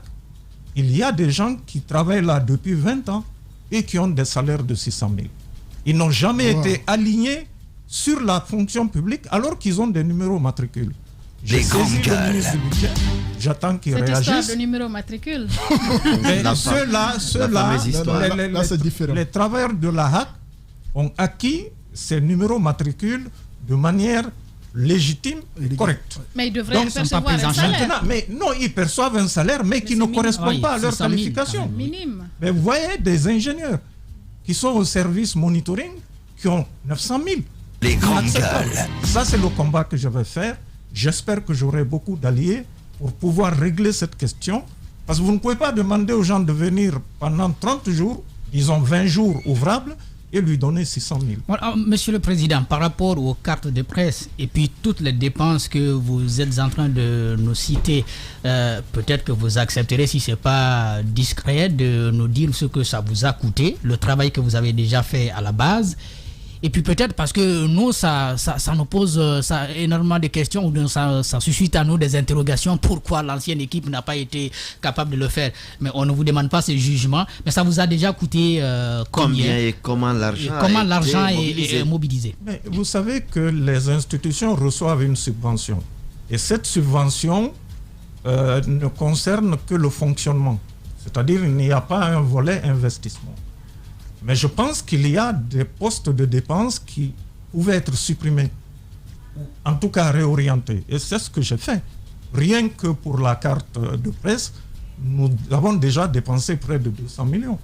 il y a des gens qui travaillent là depuis 20 ans et qui ont des salaires de 600 000. Ils n'ont jamais été alignés sur la fonction publique alors qu'ils ont des numéros matricules. J'ai saisi le ministre du budget, j'attends qu'ils réagissent. Cette histoire de numéro matricule. Les travailleurs de la HAC ont acquis ces numéros matricules de manière légitime et correcte. Mais ils devraient percevoir un salaire. Mais non, ils perçoivent un salaire, mais qui ne correspond pas à leur qualification. Minime. Mais vous voyez des ingénieurs qui sont au service monitoring qui ont 900 000. Les grandes gueules. Ça, c'est le combat que je vais faire. J'espère que j'aurai beaucoup d'alliés pour pouvoir régler cette question. Parce que vous ne pouvez pas demander aux gens de venir pendant 30 jours, ils ont 20 jours ouvrables, et lui donner 600 000. Alors, Monsieur le Président, par rapport aux cartes de presse et puis toutes les dépenses que vous êtes en train de nous citer, peut-être que vous accepterez, si ce n'est pas discret, de nous dire ce que ça vous a coûté, le travail que vous avez déjà fait à la base. Et puis peut-être parce que nous, ça nous pose énormément de questions, ou ça suscite à nous des interrogations, pourquoi l'ancienne équipe n'a pas été capable de le faire. Mais on ne vous demande pas ce jugement, mais ça vous a déjà coûté combien et comment l'argent est mobilisé. Mais vous savez que les institutions reçoivent une subvention. Et cette subvention ne concerne que le fonctionnement. C'est-à-dire qu'il n'y a pas un volet investissement. Mais je pense qu'il y a des postes de dépenses qui pouvaient être supprimés, ou en tout cas réorientés. Et c'est ce que j'ai fait. Rien que pour la carte de presse, nous avons déjà dépensé près de 200 millions.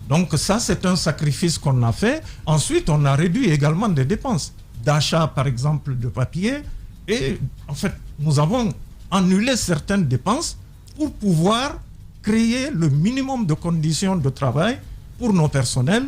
Donc ça, c'est un sacrifice qu'on a fait. Ensuite, on a réduit également des dépenses d'achat, par exemple, de papier. Et en fait, nous avons annulé certaines dépenses pour pouvoir créer le minimum de conditions de travail pour nos personnels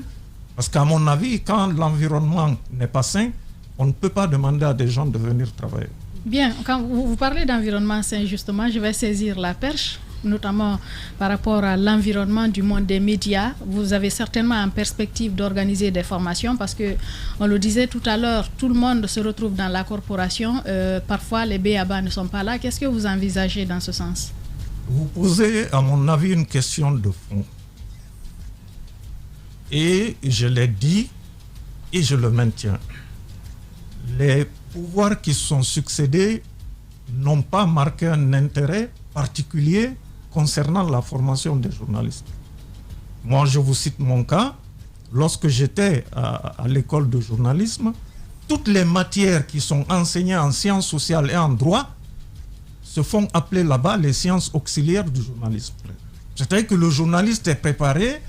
Parce qu'à mon avis, quand l'environnement n'est pas sain, on ne peut pas demander à des gens de venir travailler. Bien, quand vous parlez d'environnement sain, justement, je vais saisir la perche, notamment par rapport à l'environnement du monde des médias. Vous avez certainement en perspective d'organiser des formations parce que, on le disait tout à l'heure, tout le monde se retrouve dans la corporation. Parfois, les B.A.B.A. ne sont pas là. Qu'est-ce que vous envisagez dans ce sens? Vous posez, à mon avis, une question de fond. Et je l'ai dit et je le maintiens. Les pouvoirs qui sont succédés n'ont pas marqué un intérêt particulier concernant la formation des journalistes. Moi, je vous cite mon cas. Lorsque j'étais à l'école de journalisme, toutes les matières qui sont enseignées en sciences sociales et en droit se font appeler là-bas les sciences auxiliaires du journalisme. C'est-à-dire que le journaliste est préparé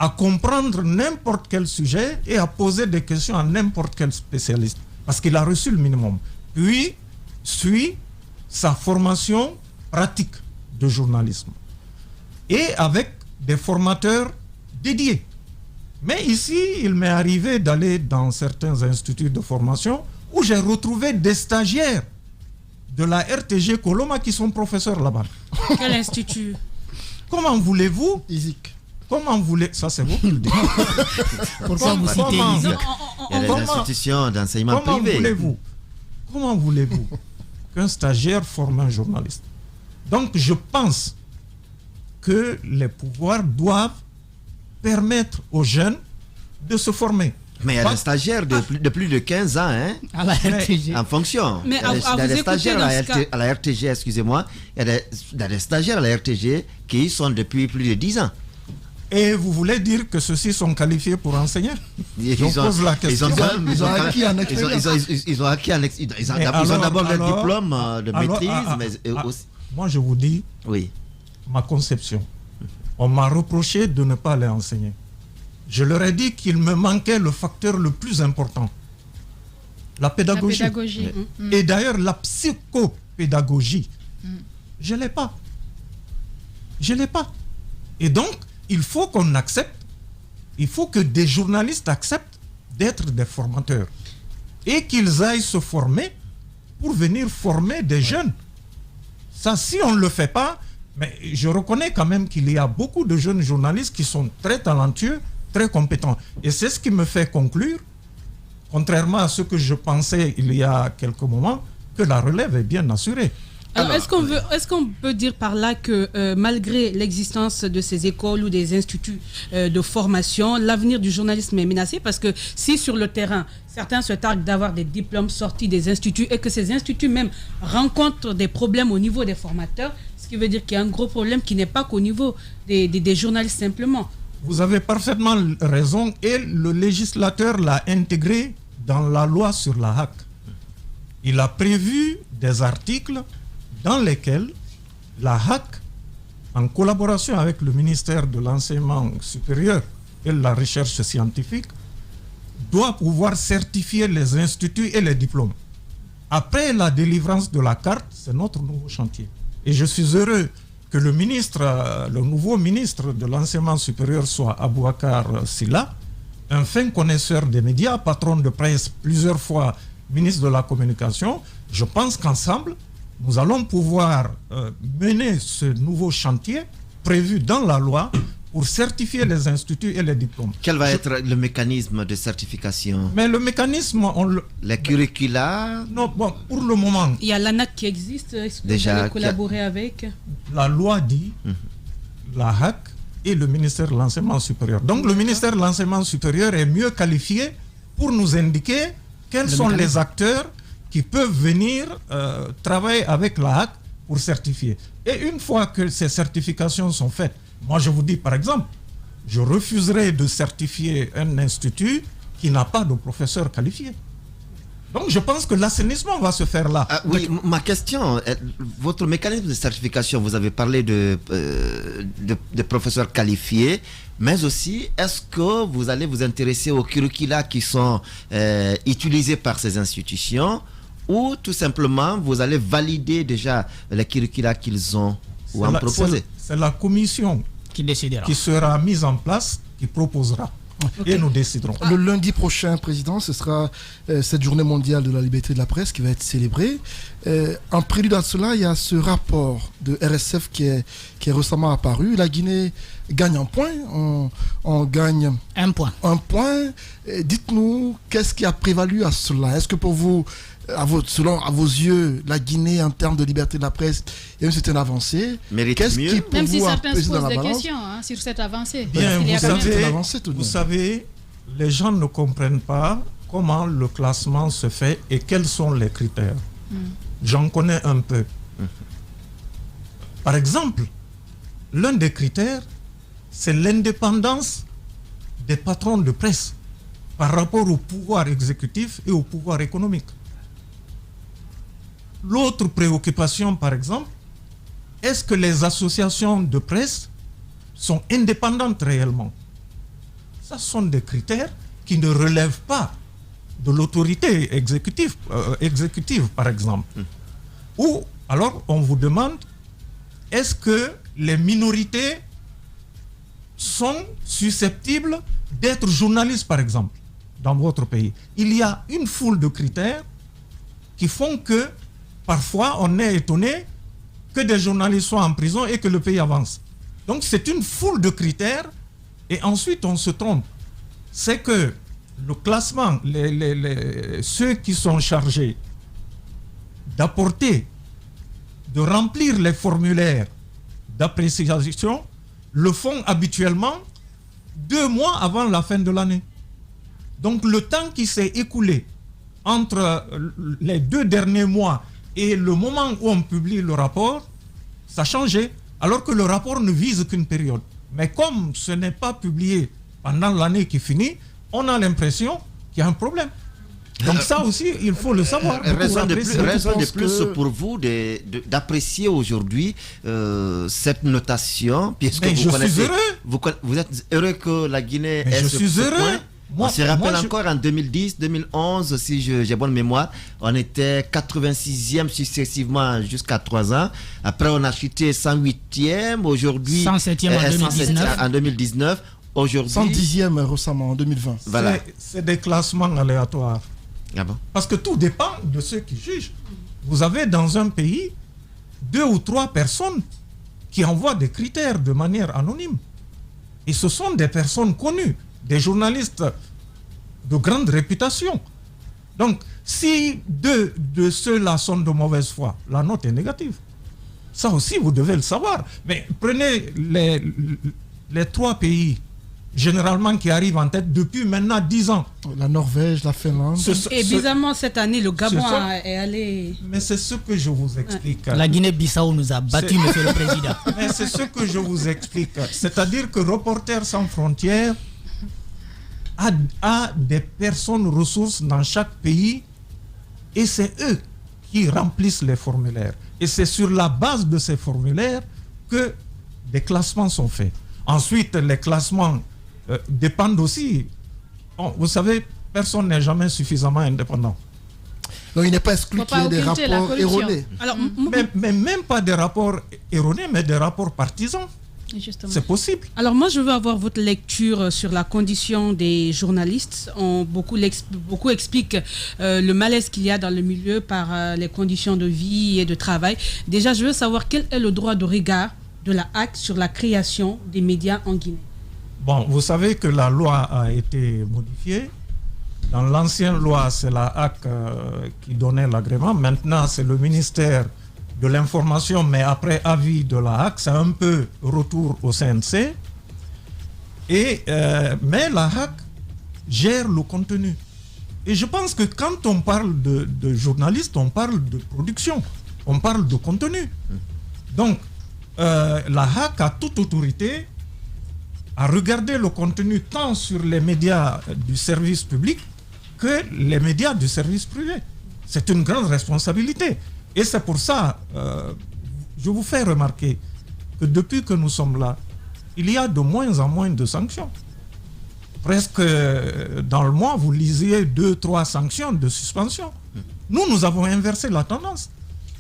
à comprendre n'importe quel sujet et à poser des questions à n'importe quel spécialiste, parce qu'il a reçu le minimum. Puis, suit sa formation pratique de journalisme et avec des formateurs dédiés. Mais ici, il m'est arrivé d'aller dans certains instituts de formation où j'ai retrouvé des stagiaires de la RTG Coloma qui sont professeurs là-bas. Quel institut? Comment voulez-vous? ISIC. Comment voulez... Ça, c'est vous qui le dites. Pourquoi vous citez ISIC? Il y a des institutions d'enseignement privé. Comment voulez-vous qu'un stagiaire forme un journaliste? Donc, je pense que les pouvoirs doivent permettre aux jeunes de se former. Mais il y a des stagiaires de plus de 15 ans, hein, à la RTG. en fonction. Mais il y a des stagiaires à la RTG, excusez-moi. Il y a des stagiaires à la RTG qui sont depuis plus de 10 ans. Et vous voulez dire que ceux-ci sont qualifiés pour enseigner? Ils ont acquis en expérience. Ils ont d'abord le diplôme de maîtrise, mais aussi... Moi, je vous dis oui. Ma conception. On m'a reproché de ne pas les enseigner. Je leur ai dit qu'il me manquait le facteur le plus important. La pédagogie. Et d'ailleurs, la psychopédagogie. Je ne l'ai pas. Je ne l'ai pas. Et donc, il faut qu'on accepte, il faut que des journalistes acceptent d'être des formateurs et qu'ils aillent se former pour venir former des jeunes. Ça, si on ne le fait pas, mais je reconnais quand même qu'il y a beaucoup de jeunes journalistes qui sont très talentueux, très compétents. Et c'est ce qui me fait conclure, contrairement à ce que je pensais il y a quelques moments, que la relève est bien assurée. Alors, est-ce qu'on peut dire par là que malgré l'existence de ces écoles ou des instituts de formation, l'avenir du journalisme est menacé? Parce que si sur le terrain, certains se targuent d'avoir des diplômes sortis des instituts et que ces instituts même rencontrent des problèmes au niveau des formateurs, ce qui veut dire qu'il y a un gros problème qui n'est pas qu'au niveau des journalistes simplement. Vous avez parfaitement raison et le législateur l'a intégré dans la loi sur la HAC. Il a prévu des articles dans lesquels la HAC, en collaboration avec le ministère de l'Enseignement supérieur et de la Recherche scientifique, doit pouvoir certifier les instituts et les diplômes. Après la délivrance de la carte, c'est notre nouveau chantier. Et je suis heureux que le nouveau ministre de l'Enseignement supérieur soit Aboubacar Silla, un fin connaisseur des médias, patron de presse, plusieurs fois ministre de la Communication. Je pense qu'ensemble, nous allons pouvoir mener ce nouveau chantier prévu dans la loi pour certifier les instituts et les diplômes. Quel va être le mécanisme de certification? Mais le mécanisme... Les curricula? Non, bon, pour le moment... Il y a l'ANAC qui existe. Est-ce que vous allez collaborer avec? La loi dit, la HAC et le ministère de l'Enseignement supérieur. Donc le ministère de l'Enseignement supérieur est mieux qualifié pour nous indiquer quels sont les acteurs qui peuvent venir travailler avec la HAC pour certifier. Et une fois que ces certifications sont faites, moi je vous dis par exemple, je refuserai de certifier un institut qui n'a pas de professeur qualifié. Donc je pense que l'assainissement va se faire là. Oui, ma question, votre mécanisme de certification, vous avez parlé de professeurs qualifiés, mais aussi, est-ce que vous allez vous intéresser aux curricula qui sont utilisés par ces institutions, ou tout simplement vous allez valider déjà les curricula qu'ils ont ou en proposer? C'est la commission qui sera mise en place qui proposera. Et nous déciderons. Le lundi prochain, Président, ce sera cette journée mondiale de la liberté de la presse qui va être célébrée. En prélude à cela, il y a ce rapport de RSF qui est récemment apparu. La Guinée gagne un point. On gagne un point. Dites-nous, qu'est-ce qui a prévalu à cela? Est-ce que pour vous, selon vos yeux, la Guinée, en termes de liberté de la presse, il y a une certaine avancée? Qu'est-ce qui, pour même si vous, certains se posent des balance? questions sur cette avancée. Bien, vous savez, les gens ne comprennent pas comment le classement se fait et quels sont les critères. J'en connais un peu. Par exemple, l'un des critères, c'est l'indépendance des patrons de presse par rapport au pouvoir exécutif et au pouvoir économique. L'autre préoccupation, par exemple, est-ce que les associations de presse sont indépendantes réellement? Ce sont des critères qui ne relèvent pas de l'autorité exécutive, par exemple. Ou alors on vous demande, est-ce que les minorités sont susceptibles d'être journalistes, par exemple, dans votre pays? Il y a une foule de critères qui font que parfois on est étonné que des journalistes soient en prison et que le pays avance. Donc c'est une foule de critères et ensuite on se trompe. C'est que le classement, ceux qui sont chargés d'apporter, de remplir les formulaires d'appréciation, le font habituellement 2 mois avant la fin de l'année. Donc le temps qui s'est écoulé entre les 2 derniers mois et le moment où on publie le rapport, ça a changé, alors que le rapport ne vise qu'une période. Mais comme ce n'est pas publié pendant l'année qui finit, on a l'impression qu'il y a un problème. Donc ça aussi, il faut le savoir. Raison de plus pour vous d'apprécier aujourd'hui cette notation, puisque vous connaissez, vous êtes heureux que la Guinée ait ce point. On se rappelle encore en 2010, 2011, si j'ai bonne mémoire, on était 86e successivement jusqu'à 3 ans. Après, on a chuté 108e, aujourd'hui 107e en 2019. Aujourd'hui 110e récemment en 2020. Voilà. C'est des classements aléatoires. Ah bon? Parce que tout dépend de ceux qui jugent. Vous avez dans un pays 2 ou 3 personnes qui envoient des critères de manière anonyme. Et ce sont des personnes connues, des journalistes de grande réputation. Donc, si 2 de ceux-là sont de mauvaise foi, la note est négative. Ça aussi, vous devez le savoir. Mais prenez les 3 pays généralement qui arrivent en tête depuis maintenant 10 ans. La Norvège, la Finlande. Et bizarrement, cette année, le Gabon est allé... Mais c'est ce que je vous explique. La Guinée-Bissau nous a battus, monsieur le Président. Mais c'est ce que je vous explique. C'est-à-dire que Reporters sans frontières a des personnes ressources dans chaque pays et c'est eux qui remplissent les formulaires. Et c'est sur la base de ces formulaires que des classements sont faits. Ensuite, les classements dépendent aussi. Bon, vous savez, personne n'est jamais suffisamment indépendant. Donc il n'est pas exclu qu'il y ait des rapports erronés. Alors, mais même pas des rapports erronés, mais des rapports partisans. C'est possible. Alors moi, je veux avoir votre lecture sur la condition des journalistes. Beaucoup expliquent le malaise qu'il y a dans le milieu par les conditions de vie et de travail. Déjà, je veux savoir quel est le droit de regard de la HAC sur la création des médias en Guinée. Bon, vous savez que la loi a été modifiée. Dans l'ancienne loi, c'est la HAC qui donnait l'agrément. Maintenant, c'est le ministère de l'information, mais après avis de la HAC, c'est un peu retour au CNC. Mais la HAC gère le contenu. Et je pense que quand on parle de journalistes, on parle de production, on parle de contenu. Donc, la HAC a toute autorité à regarder le contenu tant sur les médias du service public que les médias du service privé. C'est une grande responsabilité. Et c'est pour ça, je vous fais remarquer que depuis que nous sommes là, il y a de moins en moins de sanctions. Presque dans le mois, vous lisiez 2-3 sanctions de suspension. Nous avons inversé la tendance.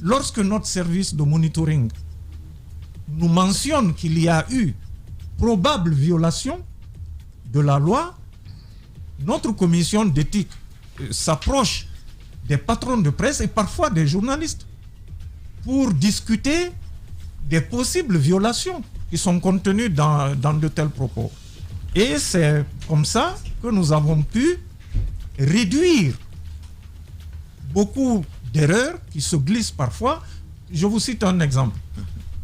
Lorsque notre service de monitoring nous mentionne qu'il y a eu probable violation de la loi, notre commission d'éthique s'approche des patrons de presse et parfois des journalistes pour discuter des possibles violations qui sont contenues dans de tels propos. Et c'est comme ça que nous avons pu réduire beaucoup d'erreurs qui se glissent parfois. Je vous cite un exemple.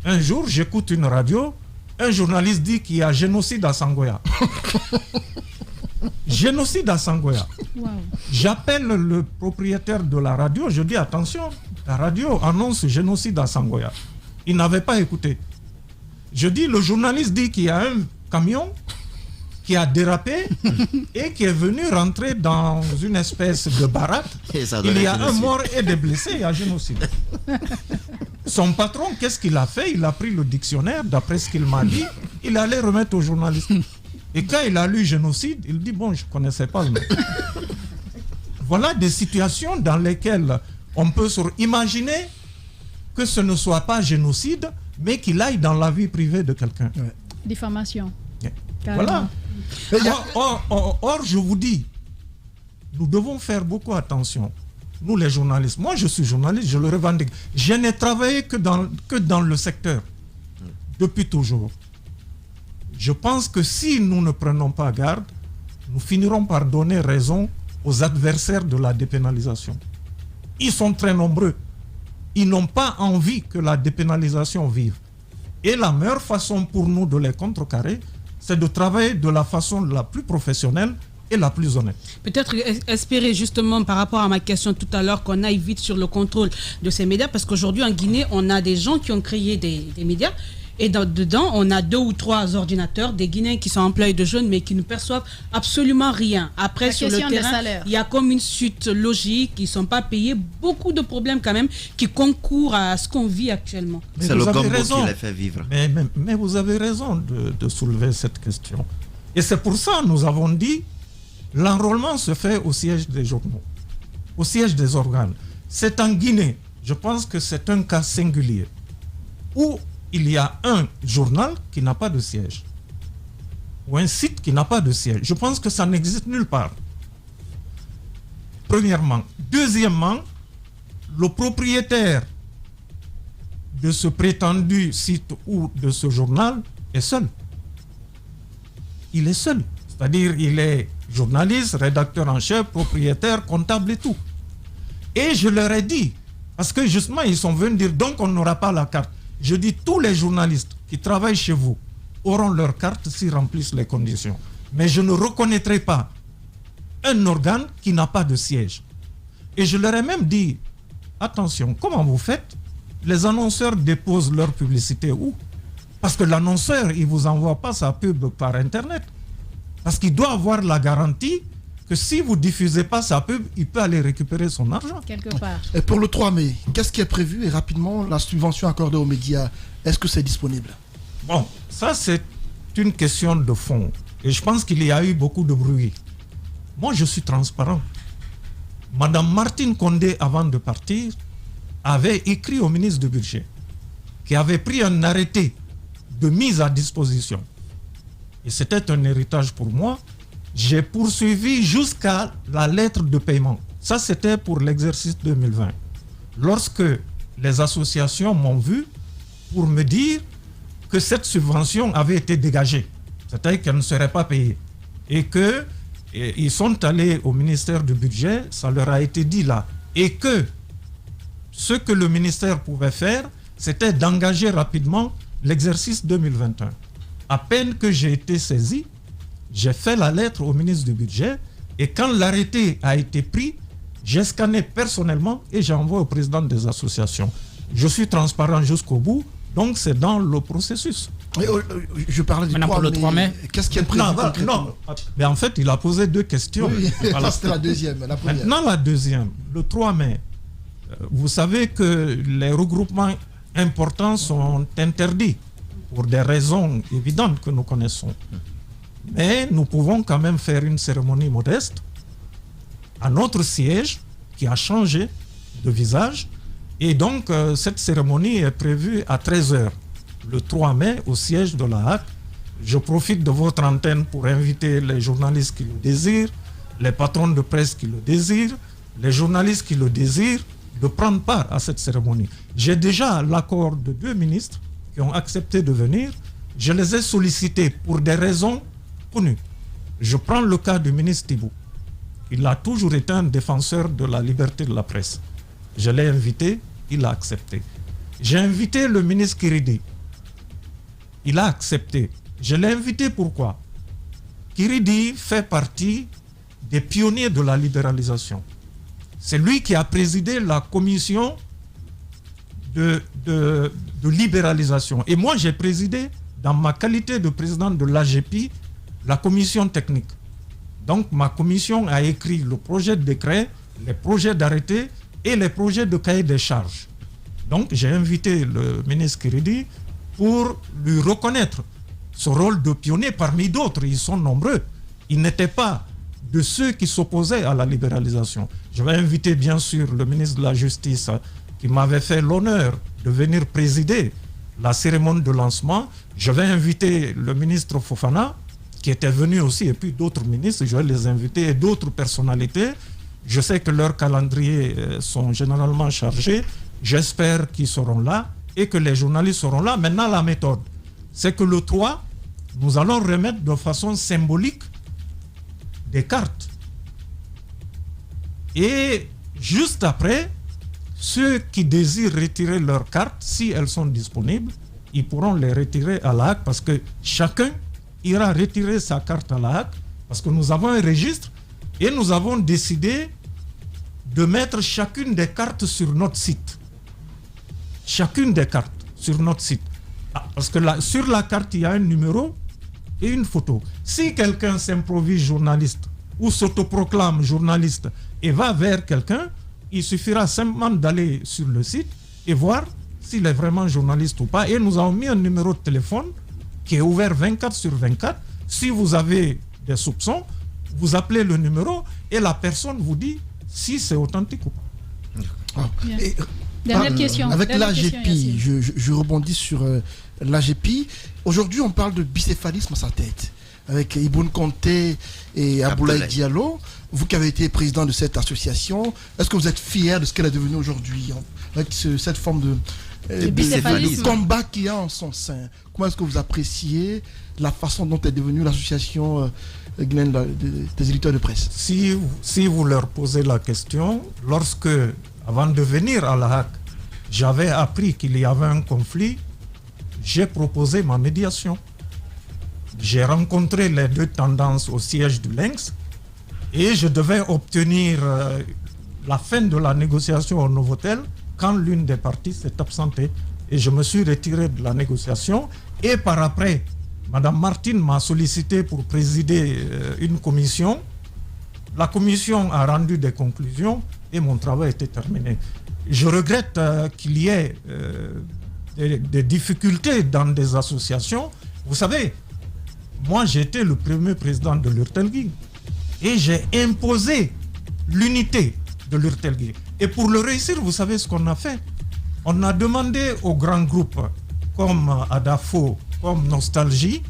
Un jour, j'écoute une radio, un journaliste dit qu'il y a génocide à Sangoya. Génocide à Sangoya. Wow. J'appelle le propriétaire de la radio, je dis attention, la radio annonce génocide à Sangoya. Il n'avait pas écouté. Je dis, le journaliste dit qu'il y a un camion qui a dérapé et qui est venu rentrer dans une espèce de baraque. Il y a un mort et des blessés, il y a génocide. Son patron, qu'est-ce qu'il a fait? Il a pris le dictionnaire, d'après ce qu'il m'a dit, il allait remettre au journaliste. Et quand il a lu génocide, il dit, bon, je ne connaissais pas le nom. Voilà des situations dans lesquelles on peut imaginer que ce ne soit pas génocide, mais qu'il aille dans la vie privée de quelqu'un. Ouais. Diffamation. Voilà. Or, je vous dis, nous devons faire beaucoup attention. Nous, les journalistes. Moi, je suis journaliste, je le revendique. Je n'ai travaillé que dans le secteur depuis toujours. Je pense que si nous ne prenons pas garde, nous finirons par donner raison aux adversaires de la dépénalisation. Ils sont très nombreux. Ils n'ont pas envie que la dépénalisation vive. Et la meilleure façon pour nous de les contrecarrer, c'est de travailler de la façon la plus professionnelle et la plus honnête. Peut-être espérer justement par rapport à ma question tout à l'heure qu'on aille vite sur le contrôle de ces médias, parce qu'aujourd'hui en Guinée, on a des gens qui ont créé des médias et dedans, on a 2 ou 3 ordinateurs, des Guinéens qui sont employés de jeunes mais qui ne perçoivent absolument rien. Après, sur le terrain, il y a comme une suite logique, ils ne sont pas payés, beaucoup de problèmes quand même qui concourent à ce qu'on vit actuellement. C'est le Gombo qui les fait vivre. Mais vous avez raison de soulever cette question. Et c'est pour ça que nous avons dit, l'enrôlement se fait au siège des journaux, au siège des organes. C'est en Guinée, je pense que c'est un cas singulier, où il y a un journal qui n'a pas de siège, ou un site qui n'a pas de siège. Je pense que ça n'existe nulle part. Premièrement. Deuxièmement, le propriétaire de ce prétendu site ou de ce journal est seul. Il est seul. C'est-à-dire, il est journaliste, rédacteur en chef, propriétaire, comptable et tout. Et je leur ai dit, parce que justement, ils sont venus dire, donc on n'aura pas la carte. Je dis, tous les journalistes qui travaillent chez vous auront leur carte s'ils remplissent les conditions. Mais je ne reconnaîtrai pas un organe qui n'a pas de siège. Et je leur ai même dit, attention, comment vous faites? Les annonceurs déposent leur publicité où? Parce que l'annonceur, il ne vous envoie pas sa pub par Internet. Parce qu'il doit avoir la garantie que si vous ne diffusez pas sa pub, il peut aller récupérer son argent. Quelque part. Et pour le 3 mai, qu'est-ce qui est prévu? Et rapidement, la subvention accordée aux médias, est-ce que c'est disponible? Bon, ça c'est une question de fond. Et je pense qu'il y a eu beaucoup de bruit. Moi, je suis transparent. Madame Martine Condé, avant de partir, avait écrit au ministre du Budget, qui avait pris un arrêté de mise à disposition. Et c'était un héritage pour moi. J'ai poursuivi jusqu'à la lettre de paiement. Ça, c'était pour l'exercice 2020. Lorsque les associations m'ont vu pour me dire que cette subvention avait été dégagée, c'est-à-dire qu'elle ne serait pas payée. Et qu'ils sont allés au ministère du Budget, ça leur a été dit là. Et que ce que le ministère pouvait faire, c'était d'engager rapidement l'exercice 2021. À peine que j'ai été saisi, j'ai fait la lettre au ministre du Budget et quand l'arrêté a été pris, j'ai scanné personnellement et j'ai envoyé au président des associations. Je suis transparent jusqu'au bout, donc c'est dans le processus. Je parlais du 3 mai. Qu'est-ce qui est prévu concrètement? Mais en fait, il a posé 2 questions. Oui, voilà. C'était la deuxième, la première. Maintenant, la deuxième, le 3 mai. Vous savez que les regroupements importants sont interdits pour des raisons évidentes que nous connaissons. Mais nous pouvons quand même faire une cérémonie modeste à notre siège qui a changé de visage. Et donc, cette cérémonie est prévue à 13h, le 3 mai, au siège de la HAC. Je profite de votre antenne pour inviter les journalistes qui le désirent les patrons de presse qui le désirent, les journalistes qui le désirent, de prendre part à cette cérémonie. J'ai déjà l'accord de 2 ministres qui ont accepté de venir. Je les ai sollicités pour des raisons connues. Je prends le cas du ministre Thibou. Il a toujours été un défenseur de la liberté de la presse. Je l'ai invité, il a accepté. J'ai invité le ministre Kiridi. Il a accepté. Je l'ai invité pourquoi? Kiridi fait partie des pionniers de la libéralisation. C'est lui qui a présidé la commission de libéralisation. Et moi, j'ai présidé, dans ma qualité de président de l'AGEPI, la commission technique. Donc, ma commission a écrit le projet de décret, les projets d'arrêté et les projets de cahier des charges. Donc, j'ai invité le ministre Kiridi pour lui reconnaître ce rôle de pionnier parmi d'autres. Ils sont nombreux. Il n'était pas de ceux qui s'opposaient à la libéralisation. Je vais inviter bien sûr le ministre de la Justice qui m'avait fait l'honneur de venir présider la cérémonie de lancement. Je vais inviter le ministre Fofana qui était venu aussi et puis d'autres ministres. Je vais les inviter et d'autres personnalités. Je sais que leurs calendriers sont généralement chargés. J'espère qu'ils seront là et que les journalistes seront là. Maintenant, la méthode, c'est que le 3, nous allons remettre de façon symbolique des cartes. Et juste après, ceux qui désirent retirer leurs cartes, si elles sont disponibles, ils pourront les retirer à la HAC parce que chacun ira retirer sa carte à la HAC parce que nous avons un registre et nous avons décidé de mettre chacune des cartes sur notre site. Chacune des cartes sur notre site. Parce que sur la carte, il y a un numéro et une photo. Si quelqu'un s'improvise journaliste ou s'autoproclame journaliste et va vers quelqu'un, il suffira simplement d'aller sur le site et voir s'il est vraiment journaliste ou pas. Et nous avons mis un numéro de téléphone qui est ouvert 24/24. Si vous avez des soupçons, vous appelez le numéro et la personne vous dit si c'est authentique ou pas. Dernière question. Avec l'AGEPI, je rebondis sur l'AGEPI. Aujourd'hui, on parle de bicéphalisme à sa tête. Avec Ibn Conté et Aboulaye Diallo, vous qui avez été président de cette association, est-ce que vous êtes fier de ce qu'elle est devenue aujourd'hui, avec cette forme de combat qu'il y a en son sein? Comment est-ce que vous appréciez la façon dont est devenue l'association guinéenne des éditeurs de presse? Si vous leur posez la question, lorsque, avant de venir à la HAC, j'avais appris qu'il y avait un conflit, j'ai proposé ma médiation. J'ai rencontré les 2 tendances au siège du Lynx et je devais obtenir la fin de la négociation au Novotel quand l'une des parties s'est absentée. Et je me suis retiré de la négociation et par après, Madame Martine m'a sollicité pour présider une commission. La commission a rendu des conclusions et mon travail était terminé. Je regrette qu'il y ait des difficultés dans des associations. Vous savez, moi j'ai été le premier président de l'URTELGUI et j'ai imposé l'unité de l'URTELGUI. Et pour le réussir, vous savez ce qu'on a fait? On a demandé aux grands groupes comme Adafo, comme Nostalgie,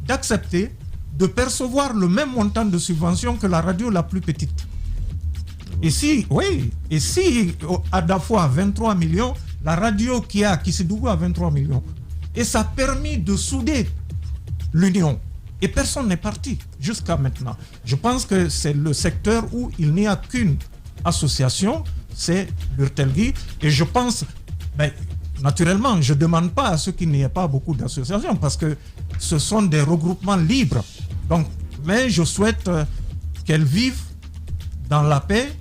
d'accepter de percevoir le même montant de subvention que la radio la plus petite. Et si Adafo a 23 millions, la radio qui est à Kissidougou a 23 millions. Et ça a permis de souder l'union. Et personne n'est parti jusqu'à maintenant. Je pense que c'est le secteur où il n'y a qu'une association, c'est l'URTELGUI. Et je pense, naturellement, je ne demande pas à ceux qu'il n'y ait pas beaucoup d'associations parce que ce sont des regroupements libres. Donc, mais je souhaite qu'elles vivent dans la paix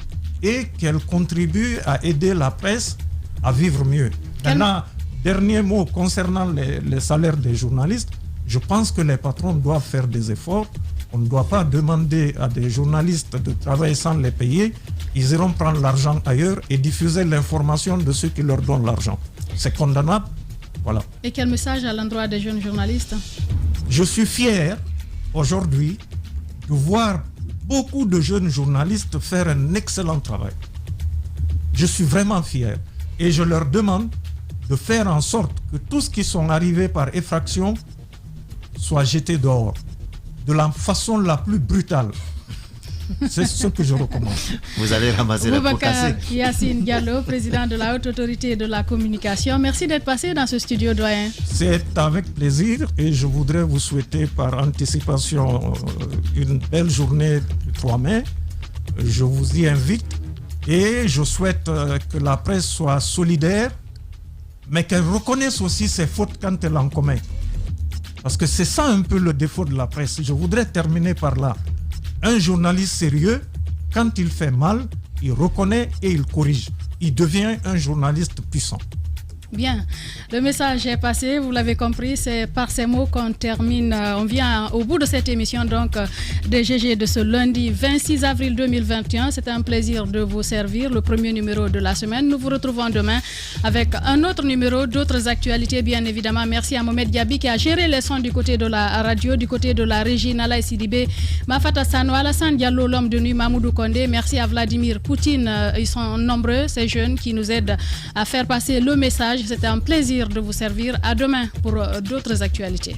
et qu'elles contribuent à aider la presse à vivre mieux. Maintenant, dernier mot concernant les salaires des journalistes. Je pense que les patrons doivent faire des efforts. On ne doit pas demander à des journalistes de travailler sans les payer. Ils iront prendre l'argent ailleurs et diffuser l'information de ceux qui leur donnent l'argent. C'est condamnable. Voilà. Et quel message à l'endroit des jeunes journalistes? Je suis fier aujourd'hui de voir beaucoup de jeunes journalistes faire un excellent travail. Je suis vraiment fier. Et je leur demande de faire en sorte que tout ce qui sont arrivés par effraction soit jeté dehors de la façon la plus brutale. C'est ce que je recommande. Vous allez ramasser la peau cassée. Yacine Diallo, président de la Haute Autorité de la Communication. Merci d'être passé dans ce studio, doyen. C'est avec plaisir et je voudrais vous souhaiter par anticipation une belle journée du 3 mai. Je vous y invite et je souhaite que la presse soit solidaire, mais qu'elle reconnaisse aussi ses fautes quand elle en commet. Parce que c'est ça un peu le défaut de la presse. Je voudrais terminer par là. Un journaliste sérieux, quand il fait mal, il reconnaît et il corrige. Il devient un journaliste puissant. Bien, le message est passé, vous l'avez compris, c'est par ces mots qu'on termine, on vient au bout de cette émission donc des GG de ce lundi 26 avril 2021. C'était un plaisir de vous servir, le premier numéro de la semaine. Nous vous retrouvons demain avec un autre numéro, d'autres actualités bien évidemment. Merci à Mohamed Diaby qui a géré les sons du côté de la radio, du côté de la régie, Nala Sidibé, Mafata Sano, Alassane Diallo, l'homme de nuit, Mamoudou Kondé. Merci à Vladimir Poutine, ils sont nombreux, ces jeunes qui nous aident à faire passer le message. C'était un plaisir de vous servir. À demain pour d'autres actualités.